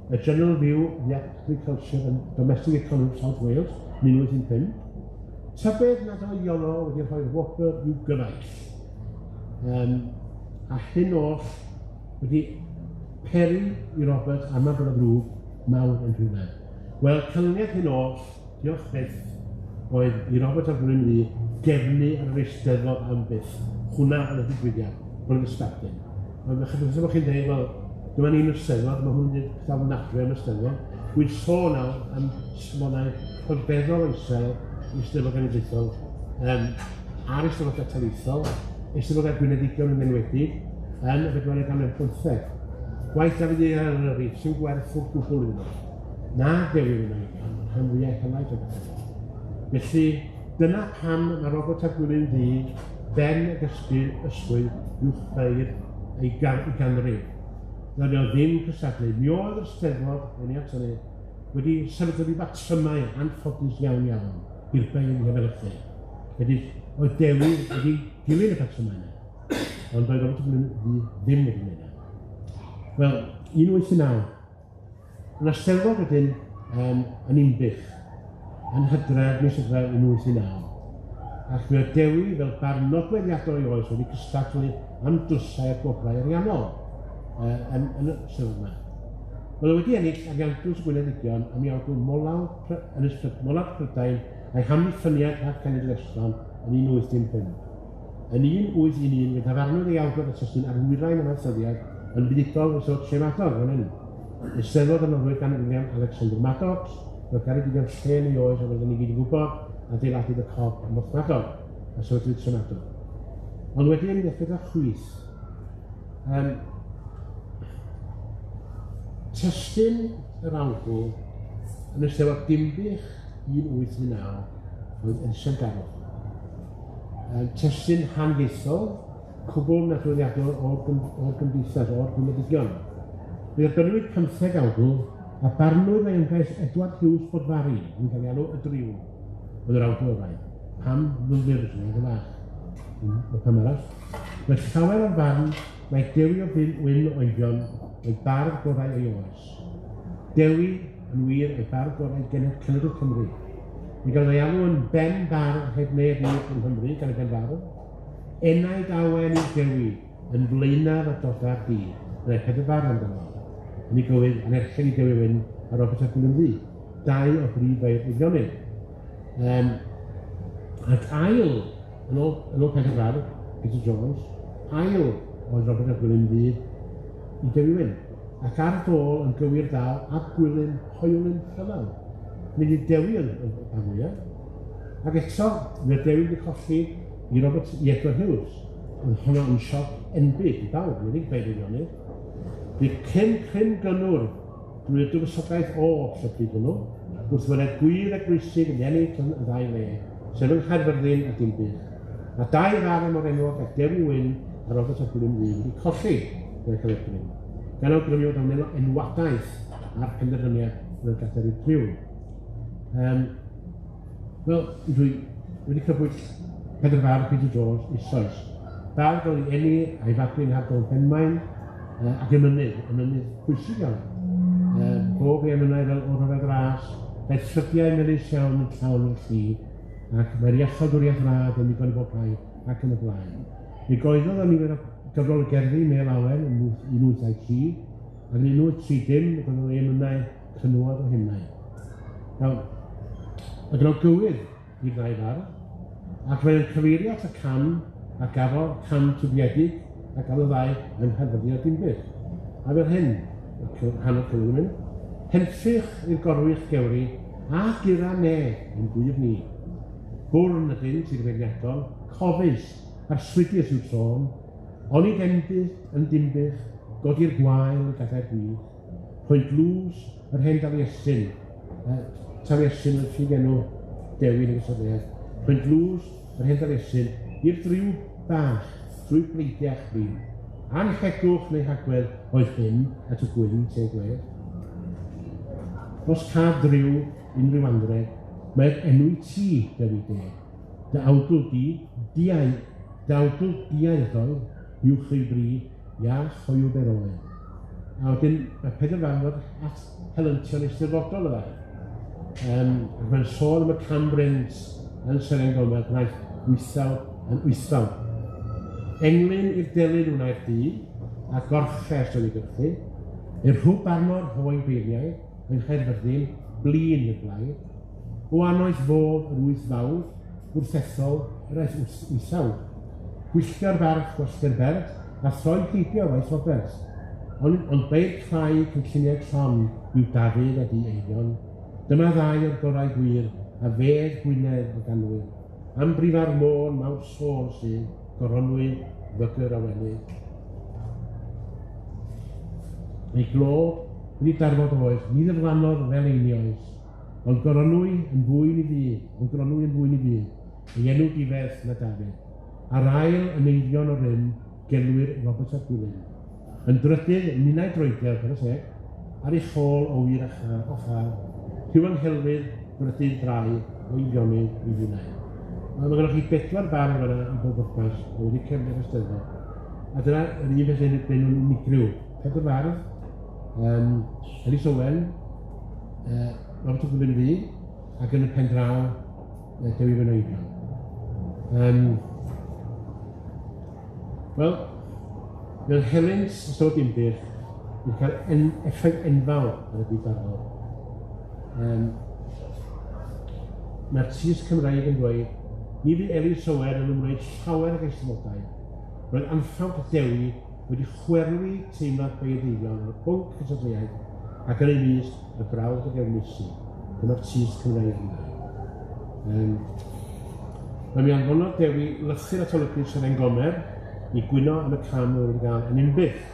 Y General View of the Agriculture and Domestic Economy of South Wales, 1985. Tybed nad o Iolo wedi rhoi'r wobr i'w gyfaill. A hyn oll wedi peri i Robert am y brwg mawr yn rhywbeth. Wel, canlyniad hyn oll, diolch beth, oedd i Robert a Gwyn Ddu gefnu ar yr Eisteddfod am byth. Hwna yn y digwyddiad, hwn yn ysbardyn. Ond chyfnod bod chi'n dweud, wel, dyma ni'n Eisteddfod, mae hwn yn dal nadre am Eisteddfod. Wy'n sôn nawr am smonau rhyfeddol Israel, Eisteddfod Genedlaethol, ar Eisteddfod Taleithol, Eisteddfod Gwynedigion yn enwedig, yn y bedwaredd ganrif 15. Gwaith David Wyn ar yr sy'n gwerth o'r gwbl iddyn nhw. Na Dewi Wyn o'n rhan fwyaf helaeth o bethau. Felly, dyna pam mae Robert a Gwilym Ddu ben y gysgu ysgwydd uwchbeir i ganrif. Nad oedd ddim cysadlu. Mi oedd y Steddfod, yn ei at hynny, wedi sefydlu batrymau anffodus iawn iawn i'r bein hefelychu. Oedd Dewi wedi dilyn y patrymau yna, ond oedd Robert Gwilym Ddu ddim wedi gwneud yna. Wel, 1809, yna Steddfod wedyn yn Umbych, yn Hydref mis Hydref 1809. Ac mi oedd Dewi fel barn nodweddiadol ei oes wedi cystadlu am drwsau'r gwobrau ariannol yn y Steddfod yma. Wel, wedi ennill ariantws Gwyneddigion am ei awdl molawd Prydain a'i hamddiffyniad rhag cenedlaethol yn 1815. Yn 1811, fe dafarnwyd ei awdl at ystyn arwyrain am athyddiad yn fuddugol y sod Lle Madog fan hyn. Eisteddfod yn ofnwyr gan William Alexander Maddox, roedd Garedigion llên ei oes a fydden ni gyd i gwybod adeiladwyd y cob am Moth Madog a sefydlwyd Lle Madog. Ond wedyn ddechrau â chwith. Testyn yr awdl yn Eisteddfod Dimbych 1819 oedd yn Llangarwch. Testyn handieithol, cwbl naturiadol o'r gymdeithas, o'r Gwyneddigion. Fe dderbynwyd 15 awdl a barnwyd ei ymgais Edward Hughes Bodfari yn cael ei alw y Driw. Oedd yr awdl orau. Pam ddwyr sy'n oedd y fach. O pam arall. Mae llawer o'r farn mae Dewi Wyn o Eifion oedd bardd gorau ei oes. Dewi yn wir oedd bardd gorau Cenedl Cymru. Mi gael ei alw yn ben bardd heb neb nid yng Nghymru gan y ben bardd. Enau dawen i Dewi yn flaenaf a dodda'r dydd. Yna'i pedwar bardd amdano. Yn ei gywyd yn erchen i Dewi Wyn a Robert Gwilym Ddu. Dau o brif feirnionydd. Ac ail, yn ôl pedwar bardd, Peter Jones, ail oedd Robert Gwilym Ddu i Dewi Wyn. Ac ar dôl yn gywir dal a Gwilym Hoelyn Llyfel. Nid i Dewi yn fwyaf. Ac eto, mae Dewi wedi colli i Edward Hughes. Ond hwnna yn sioc enbyd i bawb, nid i'w beirnionydd. Bydd cryn gynnwr drwy'r dywysogaeth o y pryd hwnnw, wrth fod gwir a gwysig yn ennill yn ddau le, sef yng Nghaerfyrddin a Dimbych. A dau farn o'r enwog a Dewi Wyn a Robert Gwilym Ddu wedi colli yn y Cyfeirgrym. Gan awgrymu o dawn enwadaeth a'r penderfyniad yn y gadair i'r criw. Wel, dwi wedi cyfwyd pedwar farn Peter Jones i Soes. Bardd oedd i enni a'i fadlu'n hardol Benmaen ac ymynydd pwysig iawn. Bob ei ymynnau fel o'r rhyfedd ras, daeth llygdiau melys iawn yn llawn yn lli, ac mae'r iachawdwriaeth rad yn ddigon i bob rhai ac yn y blaen. Mi goeddodd am nifer o gyfrol y gerddi Mel Awen yn 1883, ac yn 1830 goeddodd ei ymynnau cynwad o hymnau. Nawr, y gynnal gywir i'r ddau fardd, ac mae'n cyfeirio at y cam a gafodd cam tybiedig a gafodd y ddau yn Nghaerfyrddin a Dimbych. A fel hyn, hanner Gwilym Ddu, henffych i'r gorwych gewri a gira ne yn gwyf ni. Bwrn ydyn sy'n feirniadol, cofis a'r swydiau sy'n sôn, oni dembych yn Dimbych, godi'r gwael y gadair gwych, pwynt lws yr hen Taliesin, Taliesin yn ffug enw Dewi yn y gysoddiad, pwynt lws yr hen Taliesin i'r driw bach drwy bleidiach brin. Anhegwch neu hagwedd oedd hyn at y Gwyn teg gwedd. Os caf driw unrhyw anreg, mae'r enw ti Dewi de. Dy awdl diaeddol yw chwybri iach hoiw beroe. A wedyn mae pedwar farn at helyntion eisteddfodol yma. Mae'n sôn am y Cambrins yn Seren Gomer, gwnaeth wythawd. Englyn i'r delyn wnaeth dŷ, a gorches o'n ei gyrchu, i'r rhwb arno'r hoen beirniau, yng Nghaerfyrddin, blin y blaid, o anoeth fodd yr wyth fawr, wrthethol yr eith wythawd. Gwyllio'r farch gwasgu'r berth, a throi'n heibio waith Roberts. Ond beir crai cynlluniau tron yw Dafydd a di Eifion. Dyma ddau o'r gorau gwir, a fedd Gwynedd o ganwyr. Am brifar môr mawr sôn sy'n goronwy fygyr a wenydd. Ei glob wedi darfod oes, ni ddeflannodd fel einioes, ond goronwy yn fwy ni fydd, ei enw difedd na Dafydd. Ar ail yn Eifion o rym, gelwyr Robert a Gwilym. Yn drydydd, minnau droediad, ar ei chôl o wir o char, Rhyw anghelfydd brydydd drai o Eifionydd i Ddynau. Mae gennych chi 4 barn yna i bob wrthmas, a wedi cefnir ystyrfa. A dyna yr un beth yn nhw'n unigryw. 4 fardd, Eli Owen, Robert o Gwilym Ddu, ac yn y pen draw Dewi Wyn Eifion. Wel, mae'n helynt ystod Dinbych wedi cael effaith enfawr ar y byd arall. Mae'r tis Cymraeg yn dweud, ni fydd Eli Owen yn ymwneud llawer ag eisteddfodau. Roedd anffawt Dewi wedi chwerwi teimlad beirnion ar y bwnc cysadleuaeth ac yn ei mis y brawd o gefnisi. Dyma'r tis Cymraeg yn dweud. Mae mi anfonodd Dewi lythyr at olygu Seren Gomer i gwyno yn y cam oedd wedi gael yn unbyth,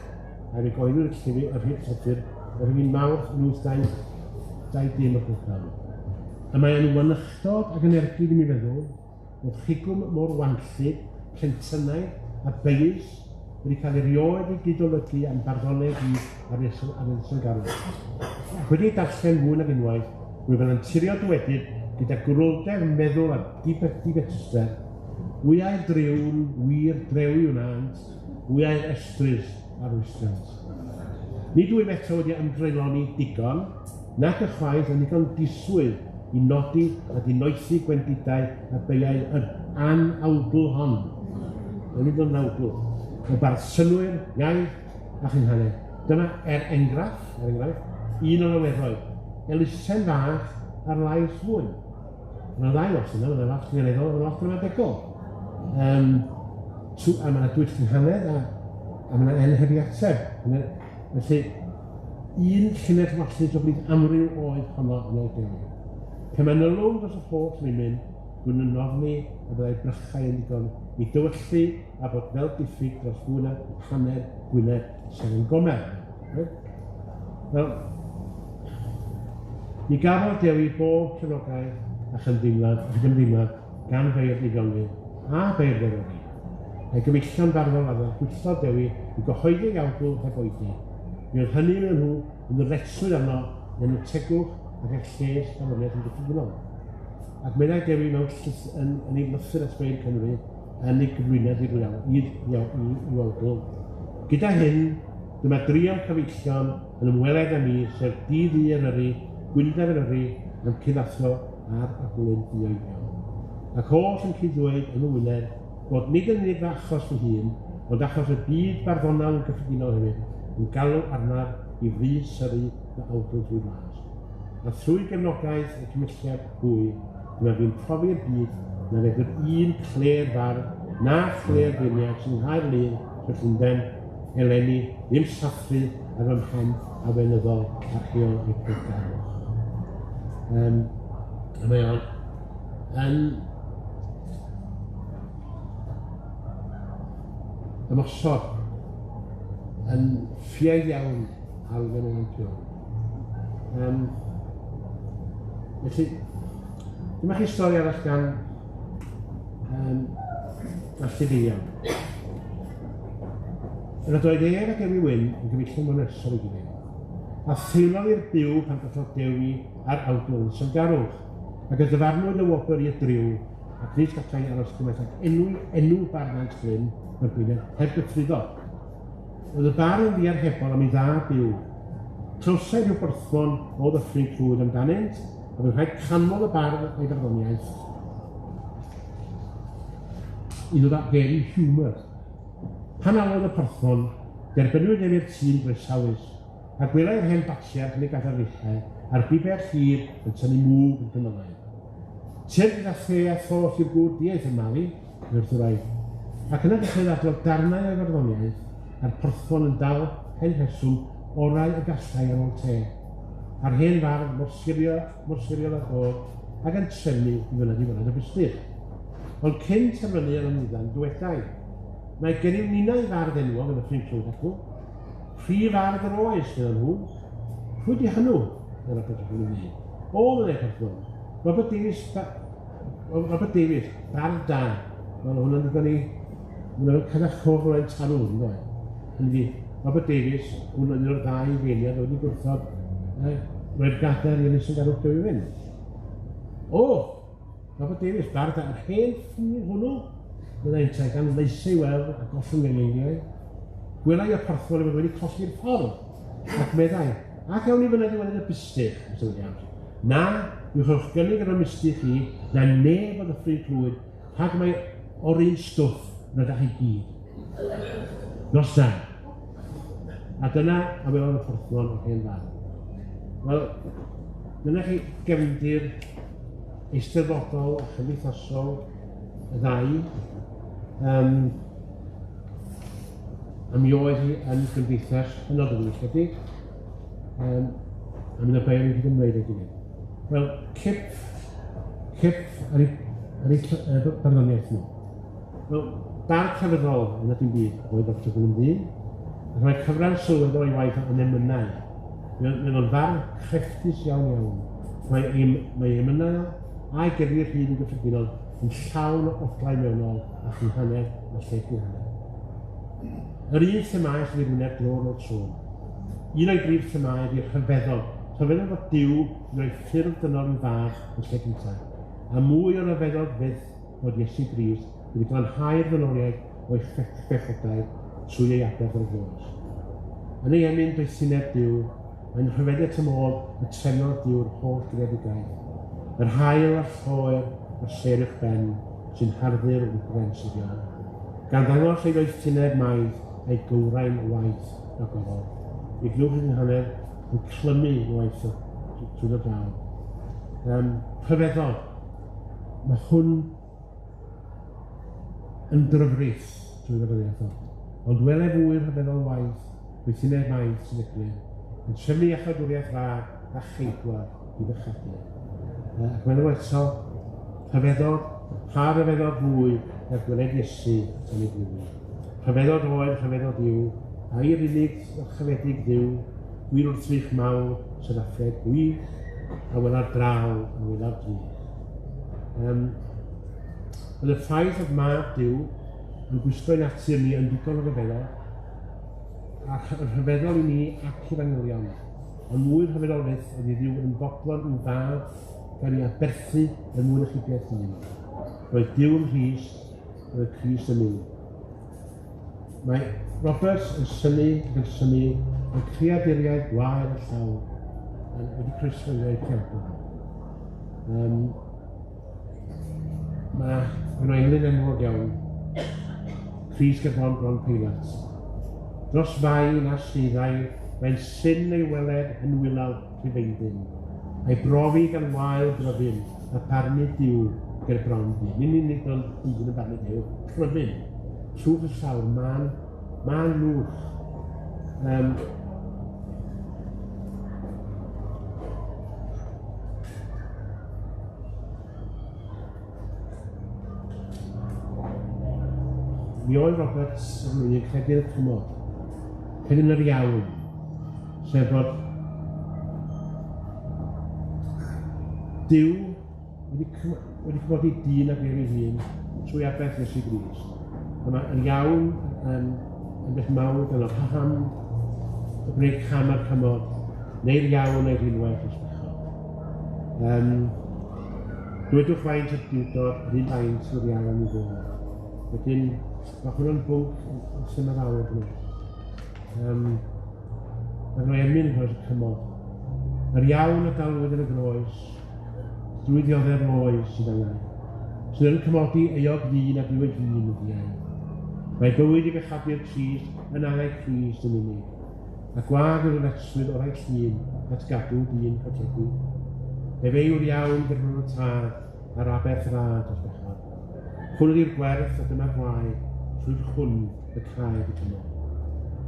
a mi goelwyd y llyfr yr hyd llythyr yr hyn Mawrth 1820 o'r gwrtham. A mae yn wynychtod ac yn ergyd i mi feddwl bod chigwm mor wanllid, plentynau a beis wedi cael ei rioed i gydolygu am barddonau fi ar Nelson Garw. Ac wedi darllen fwy nag unwaith, rwyf yn anturio dywedyd gyda gwrwldeb meddwl a dibetyster, wyau driwn, wir drewi wnant, wyau estrys ar wystrans. Nid wyf eto wedi ymdreuloni digon, nac y chwaith yn ddigon diswydd i nodi a dinoethi gwendidau a beiau yr anawdl hon. Nid o'n nawdl. O barthsynwyr, iaith a chynhanau. Dyma enghraifft, un o'n aweddroedd, elusen fach ar lais fwy. Mae'n ddau os yna, mae'n lot gynnyddol, mae'n lot gramadegol. A mae'n dwyt cynhanedd a mae'n enheriateb. Felly, un llynedd wallus o blid amryw oedd honno yn oed Dewi. Pe mae'n nylwng dros y holl rymyn, gwyn yn ofni a byddai brychau yn digon i dywyllu a bod fel diffyg dros fwyna hanner Gwynedd Seren Gomer. Wel, mi gafodd Dewi bob cefnogaeth a chymdeimlad gan feirdd Eifionydd a beirdd Eryri. A'i gyfeillion farddol addo gwyllodd Dewi i gyhoeddi awdl heb oedi. Mi oedd hynny mewn nhw yn y reswyd arno yn y tegwch ac eich lles barddoniaeth yn gyffredinol. Ac meddai Dewi mewn yn ei lythyr at Beirdd Cymru yn ei gyflwyniad i awdl. Gyda hyn, dyma 3 cyfeillion yn ymweled â mi, sef dydd i Eryri, Gwyndaf Eryri, yn cyddathro ar y Gwilym Ddu Eifion. Ac oll yn cyd-dweud yn y wyneb bod nid yn unig achos fy hun, ond achos y byd barddonol yn gyffredinol hefyd, yn galw arnaf i frys syri y awdl drwy mas. A thrwy gefnogaeth y cymylliad hwy, dyma fi'n profi'r byd na fedr un cler fardd na chler ddyniad sy'n nghael lun sy'n Llundain, eleni, ddim sathru ar fy mhen a wenyddol ar heol i'r pwrgarwch. A mae o'n ymosod yn ffieg iawn alfen o'n pion. Felly, dyma chi stori arall gan Llwyd iawn. Yn oed a Dewi Wyn yn gyfeillion mewn ysol i gilydd. A theimlodd i'r byw pan gallwch Dewi ar awdl sy'n garwch, ac y dyfarnwyd y wobr i'r driw, ac nid gallai aros gymaint ac enw barnant Glyn mae'r Gwynedd heb gyffreddo. Oedd y bar yn ddiar hebol am ei dda byw. Clywsai rhyw borthon o ddyffryn clwyd amdanynt, a bydd rhaid canmol y bar o'i barddoniaeth i ddod â geri hiwmor. Pan alwodd y porthon, derbynwyd efo'r tîm groesawus, a gwelai'r hen batiad yn ei gadair richau a'r biber hir yn tynnu mwg yn gymylau. Tier gyda lle a thos i'r gwrdd diaeth yn mali, wrth y rai, ac yna dechrau ddadlodd darnau o'i farddoniaeth a'r porthon yn dal hen rheswm orau y gallai ar ôl te. A'r hen fardd mor siriol a dod ac yn trefnu i fyned y bystych. Ond cyn terfynu ar ymwyddan dywedau, mae gennym ninnau fardd enwog yn y ffrind Llwyd acw. Prif fardd yr oes gyda nhw. Pwy di hynw? Yn y pethau hwnnw ni. O, yn ei porthon. Robert Davies, bardd da. Wel, hwnna'n ddigon i... Hwnna'n cadach cof o'r ein tarw, yn dweud. Hynny di, Robert Davies, hwnna'n un o'r ddau feiniad wedi gwrthod roi'r gadair i Ynys yn garwch Dewi Wyn. O! Robert Davies, bardd ar hen ffyr hwnnw, byddai'n teg gan leisau weld a gollwng eiliau. Gwelai y porthwr wedi colli'r ffordd ac meddai, ac awn i fyny wedi y bystych, na, yw'ch o'ch gynnig ar y mystych chi, na neb oedd y ffrid Llwyd, rhag mae o'r un stwff yn ydych chi gyd. Nos da. A dyna a welodd y porthwr o'r hen fardd. Wel, dyna chi gefndir eisteddfodol a chymdeithasol y ddau. A mi oedd hi yn gymdeithas hynod o ddwylledig. A mynd o beir yn Gymreig ag i. Wel, cip ar ei barddoniaeth nhw. Wel, dar cyfrol yn ydym byd oedd Dr Gwilym Ddu, ac mae cyfran sylweddol o'i waith yn emynau. Mae'n o'n farn crefftus iawn iawn. Mae emynau a'i gerddio'r hyd yn gyffredinol yn llawn o odlau mewnol a chi'n hanner a lleu'r hanner. Yr un themau sydd wedi wneud glor o'r tro. Un o'i brif themau ydy'r rhyfeddol. Rhyfeddol fod Duw yn rhoi ffurf dynol yn fach yn lle gyntaf. A mwy o rhyfeddol fydd fod Iesu Grist wedi glanhau'r ddynoliaeth o'i chbechodau trwy ei adael o'r gloes. Yn ei emyn doethineb Duw, mae'n rhyfeddiad tymor y trenol Duw'r holl greadigaeth. Yr hael a'r lloer a'r ser i'ch ben sy'n harddu'r wrthbensyddion. Gan ddangos ei doethineb maith a'i gywrain waith a gofod. I glwch yn hanner yn clymu waith trwy'r draw. Rhyfeddol. Mae hwn yn dryfrith trwy'r ddyddiaeth. Ond welai fwy'r rhyfeddol waith, doethineb maith sy'n eglir. Yn trefnu achadwriaeth rhag a cheidwar i fychadu. Ac mae'n eto, rhyfeddol, pa rhyfeddol fwy ar gweled Iesu yn ei glwyd. Rhyfeddol oed, rhyfeddol Duw, a i'r unig a chyfedig Duw, gwir wrth wych mawr sy'n affred gwych, a wela'r draw a wela'r drych. Yn y ffaith oedd mab Duw yn gwisgo'i natur ni yn ddigon o rhyfeddol, a rhyfeddol i ni ac i'r angylion. Ond mwy'r rhyfeddol fydd oedd i Dduw yn bodlon yn dda gan i aberthu yn mwyn ychydiaeth hun. Roedd Duw yn Rhys, roedd Crist yn nhw. Mae Roberts yn syni yn creaduriaid gwael y llaw wedi croesfyddio'i cefn. Mae'n englyn enwog iawn. Crist gerbon bron Pilat. Dros fain a swyddau, mae'n sy'n ei weled yn wylaw rhyfeindyn. A'i brofi gan wael gryfyn a parnu Duw ger bron di. Nid unig fel dyn yn barnu Duw, cryfyn. Trwch y llawr, ma'n lwch. Mi oedd Roberts yn mynd i'n credu'r cymod, credu'n yr iawn, sef bod Duw wedi cymodi dyn ag ei hun trwy aberth Iesu Grist. Mae'r iawn yn beth mawr gan o'r haham, y gwneud cam ar cymod, neu'r iawn neu'r unwaith ysbechol. Dwedwch faint y diwdod, yr un faint o'r iawn i fod. Wedyn, mae hwnna'n bwnc yn sy'n yr awr nhw. Mae'n rhoi emyn yn y cymod. Yr iawn y dalwyd yn y groes, drwy ddioddau'r loes sydd angen. Sydd yn cymodi eog ddyn a glywed hun y ddiau. Mae bywyd i bechadu'r Crist yn angau Crist yn unig, a gwag yw'r reswyd o'r eich llun at gadw dyn protegu. Ef yw'r iawn gyda'r y tad a'r aberth rad os bechod. Hwn ydy'r gwerth a dyma'r gwaed, trwy'r hwn y cael y cymod.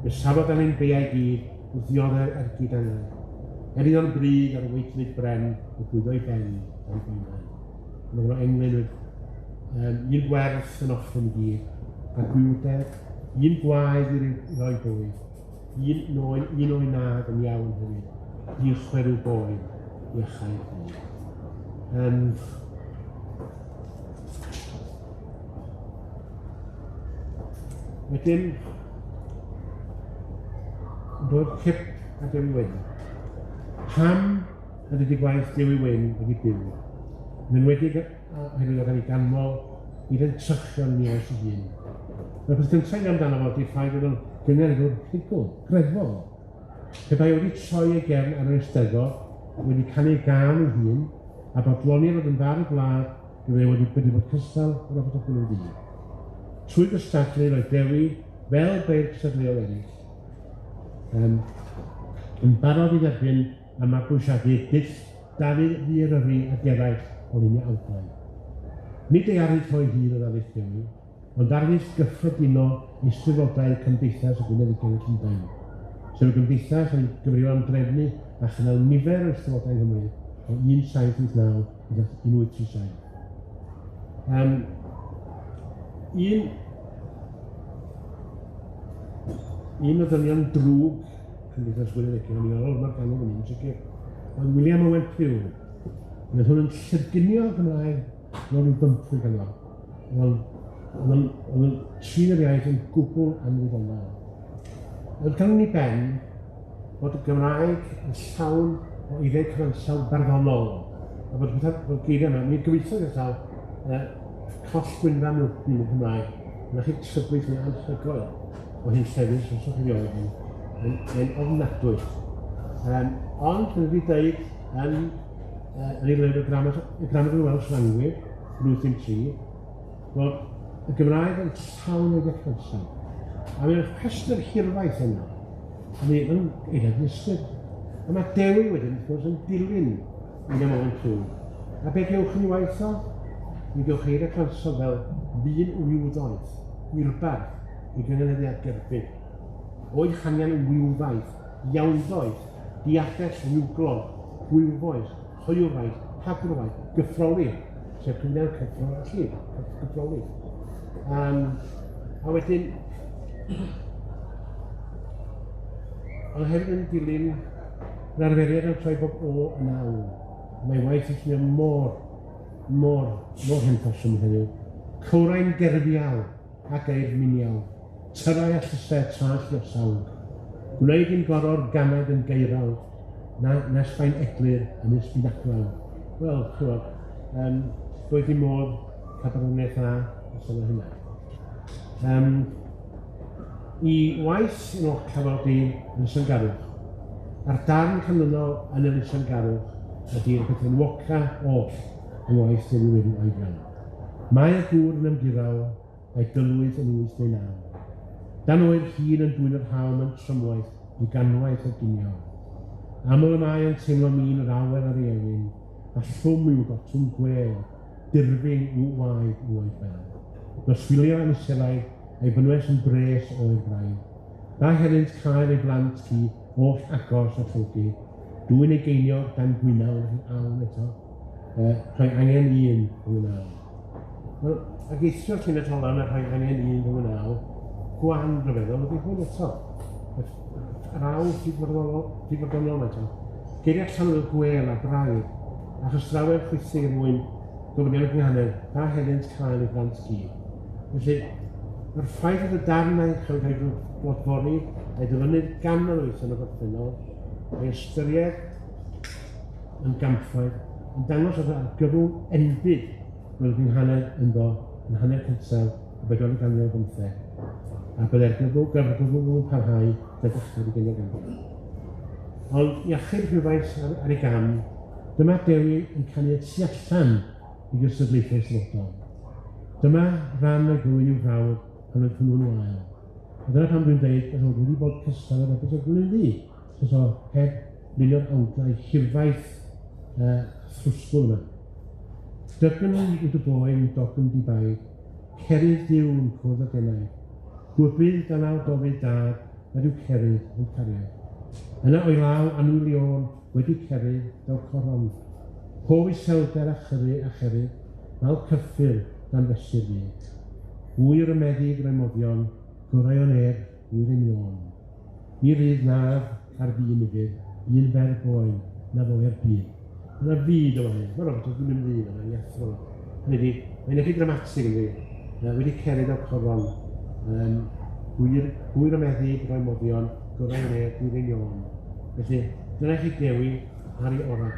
Fe safod am ein beiau gyd wrth ddioddau'r ergyd angau. Erydd o'n bryd ar y weithfyd bren y gwyddo'i ben o'i bynau. Mae'n englyn un gwerth yn offyn gyd, a gwydedd, un gwaed i'r roi bwyd, un o'i nad yn iawn hynny, i'r chwerw boed i achau hynny. Wedyn, yn dod cip a Dewi Wyn. Pam a dydy gwaith Dewi Wyn wedi byw. Yn enwedig oherwydd oedd yn ei ganmol i'r entrychion ni oes ei hun. Mae'r peth gyntaf amdano fo ydy'r ffaith oedd yn gyngor rhugl, grefol. Pe bai wedi troi ei gefn ar yr Eisteddfod, wedi canu gan ei hun, a bodloni'r oedd yn fawr y gwlad, gyda wedi bod cystal o'r ofod o Gwilym Ddu. Trwy gystadlu roedd Dewi, fel beirdd cystadleuol eraill, yn barod i dderbyn a mabwysiadu dull Dafydd Ddi ac eraill o lunia awdlau. Nid ei arwydd rhoi hun o ddafydd Dewi, ond arwydd gyffredinol i ystwyfodau Cymdeithas y Gwynedd Llwyd, sef y gymdeithas yn gyfrifol am drefnu a chynnal nifer o ystwyfodau Nghymru o 1789 i 1837. Un o ddynion drwg Cymdeithas Gwynedd Llwyd, yn ôl mae'r ganol yn un sicr, oedd William Owen Pugh. Oedd hwn yn llyrginio Gymraeg mewn i 15 ganol. Oedd yn trin yr iaith yn gwbl anwyddonol. Oedd ganwn ni ben bod y Gymraeg yn llawn o iddeud cyfansawd barddonol. A bod geiriau yma, mi'n gobeithio gyda coll gwynfa milwtni yn Gymraeg, yn eich trybydd yn anhygoel o hyn llefus os o'ch chi oedd yn ofnadwy. Ond, dwi'n wedi dweud yn ei lyfr y Grammar Welsh Language, blwyddyn 3, bod y Gymraeg yn llawn o iddeud cyfansawd. A mae'n rhestr hirfaith yna, a mae'n eiliad nysgyd. A mae Dewi wedyn, wrth gwrs, yn dilyn William Owen Pugh. A be gewch yn ei waith o? Mi gewch eiriau cyfansawd fel ddyn wywddoeth, wirbarth, i gyngeneddiad gerbyd. O'i chanian wywfaith, iawndoeth, diagell niwglon, gwywfoes, hoiwraeth, hagrwaith, gyffroli, sef cyfnod gyffroli. A wedyn, oedd hefyd yn dilyn yr arferiad yn troi bob o yn awn. Mae waith yn llunio mor hynffosiwn heddiw. Cwrain gerfial a geir minial. Tyrau a llysau trall o sawg. Gwneud yn goror ganed yn geirawd. Nes fain eglir yn ysbydaclaw. Wel, chwod, doedd i modd cabarwniaeth a os yna hynna. I waith yn o'ch cafod i Lysangarwch. A'r darn canlynol yn y Lysangarwch ydy'r beth yn woca oll yn waith Dewi Wyn Eifion. Mae y gŵr yn ymdiraw a'i dylwydd yn 89. Dan oer hun yn dwy'n yr hawl mewn trymwaith i ganwaith o ginio. Aml y mae yn teimlo min yr awer ar ei ewin, a llwm i'w gotwm gwel, dirfyn i'w waed i'w oed fel. Noswilio yn iselaidd ei bynwes yn bres o'r braidd. Da helynt cael ei blant ci oll agos a llwgi. Dwi'n ei geinio dan gwynaw yn awn eto. Rhoi angen un rhywun aw. Ac eithrio llun y tolan a rhoi angen un rhywun aw, gwan rhyfeddol ydy hwn eto. Yr aw difodonol eto. Geiriau llanw gwel a braidd, achos drawer chwythig yn mwyn gofynion yng Nghanedd, da helynt cael ei blant ci. Felly, mae'r ffaith oedd y darnau cael cael glodfori a'i dyfynydd gan yr wyth yn y gorffennol, a'i ystyried yn gampfaid, yn dangos oedd ar gyfwl enbyd roedd yng Nghanedd ynddo yn hanner cyntaf o 415, a byddai'r gyfwl yn parhau dy ddechrau i gynnig ganol. Ond i achub rhywfaint ar ei gam, dyma Dewi yn canu tu allan i gystadlaethau sylwadol. Dyma ran y gwyn i'w frawd pan oedd hwnnw'n wael. A dyna pan dwi'n dweud bod wedi bod cystal ar agos o Gwilym Ddu. So heb milio'r awdau hirfaith thrwsgwl yma. Dygyn yw dy boen dogyn di bai, cerydd diw yn cwrdd o gennau. Gwybydd dan awd ofyd dad, nad yw cerydd yn cariad. Yna o'i law anwylion wedi cerydd fel coron. Pob iselder a cherydd, fel cyffur dan fesur fi. Wyr y meddyg remoddion, gorau o'n yw'r union. Ni rydd naf ar ddyn i fydd, un fer boen, na foi'r byd. Yna byd o hyn, mae'n rhywbeth o Gwilym Ddu yna, i athro. Mae'n edrych dramatig yn fi, wedi cerid o'r coron. Wyr y meddyg remoddion, gorau o'n yw'r union. Felly, dyna chi Dewi ar ei orau.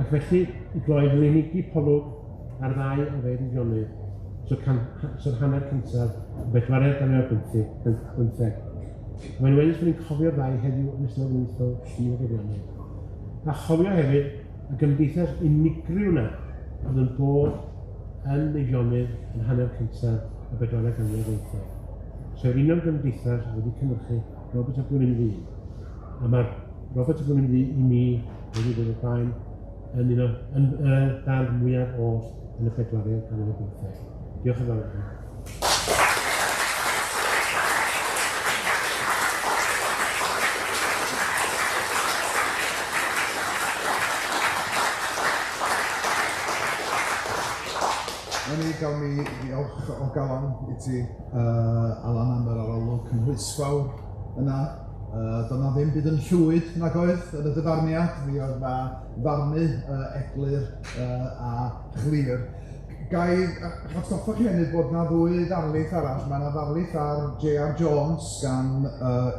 Ac felly, i gloi, fel unigi polwg ar ddau o fed i Fionydd. So'r hanner cyntaf, bedwaredd gan o'r 15. Mae'n wedi bod ni'n cofio'r ddau heddiw yn ystod wythol Llwyd o Gyfionydd. A chofio hefyd y gymdeithas unigryw yna oedd yn bod yn Eifionydd yn hanner cyntaf y bedwaredd ganrif ar 15. Sef un o'r gymdeithas wedi cynhyrchu Robert a Gwilym Ddu. A mae Robert a Gwilym Ddu i mi wedi bod y blaen yn un o'r darn mwyaf oll yn y bedwaredd ganrif ar 15. Diolch yn fawr. Gawn ni ddiolch o galon i ti, Alan, am yr arolwg cynhwysfawr yna. Doedd na ddim byd yn llwyd nag oedd yn y dyfarniad, mi oedd na ddarnu eglur a chlir. Gai atgoffa chi hynny bod na ddwy ddarlith arall. Mae yna ddarlith ar J.R. Jones gan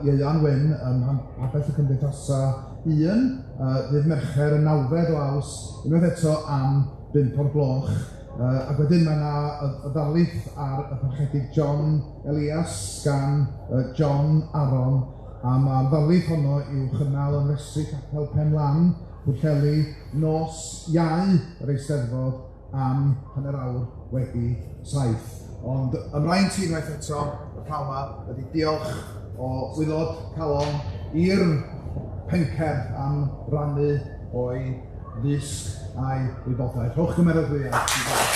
Dewi Wyn ym Mhabell y Cymdeithasa 1, ddydd Mercher y 9 o Aws, unwaith eto am 5 o'r gloch. Ac wedyn mae yna y ddarlith ar y parchedig John Elias gan John Aron, a mae'r ddarlith honno i'w chynnal yn restru Capel Penlan, Pwllheli, nos Iau yr Eisteddfod am hanner awr wedi 7. Ond ymlaen ti unwaith eto, y pnawn yma, ydy diolch o wyddod calon i'r pencer am rannu o'i ddysg a'i wybodaeth. Rhowch gymeradwyaeth.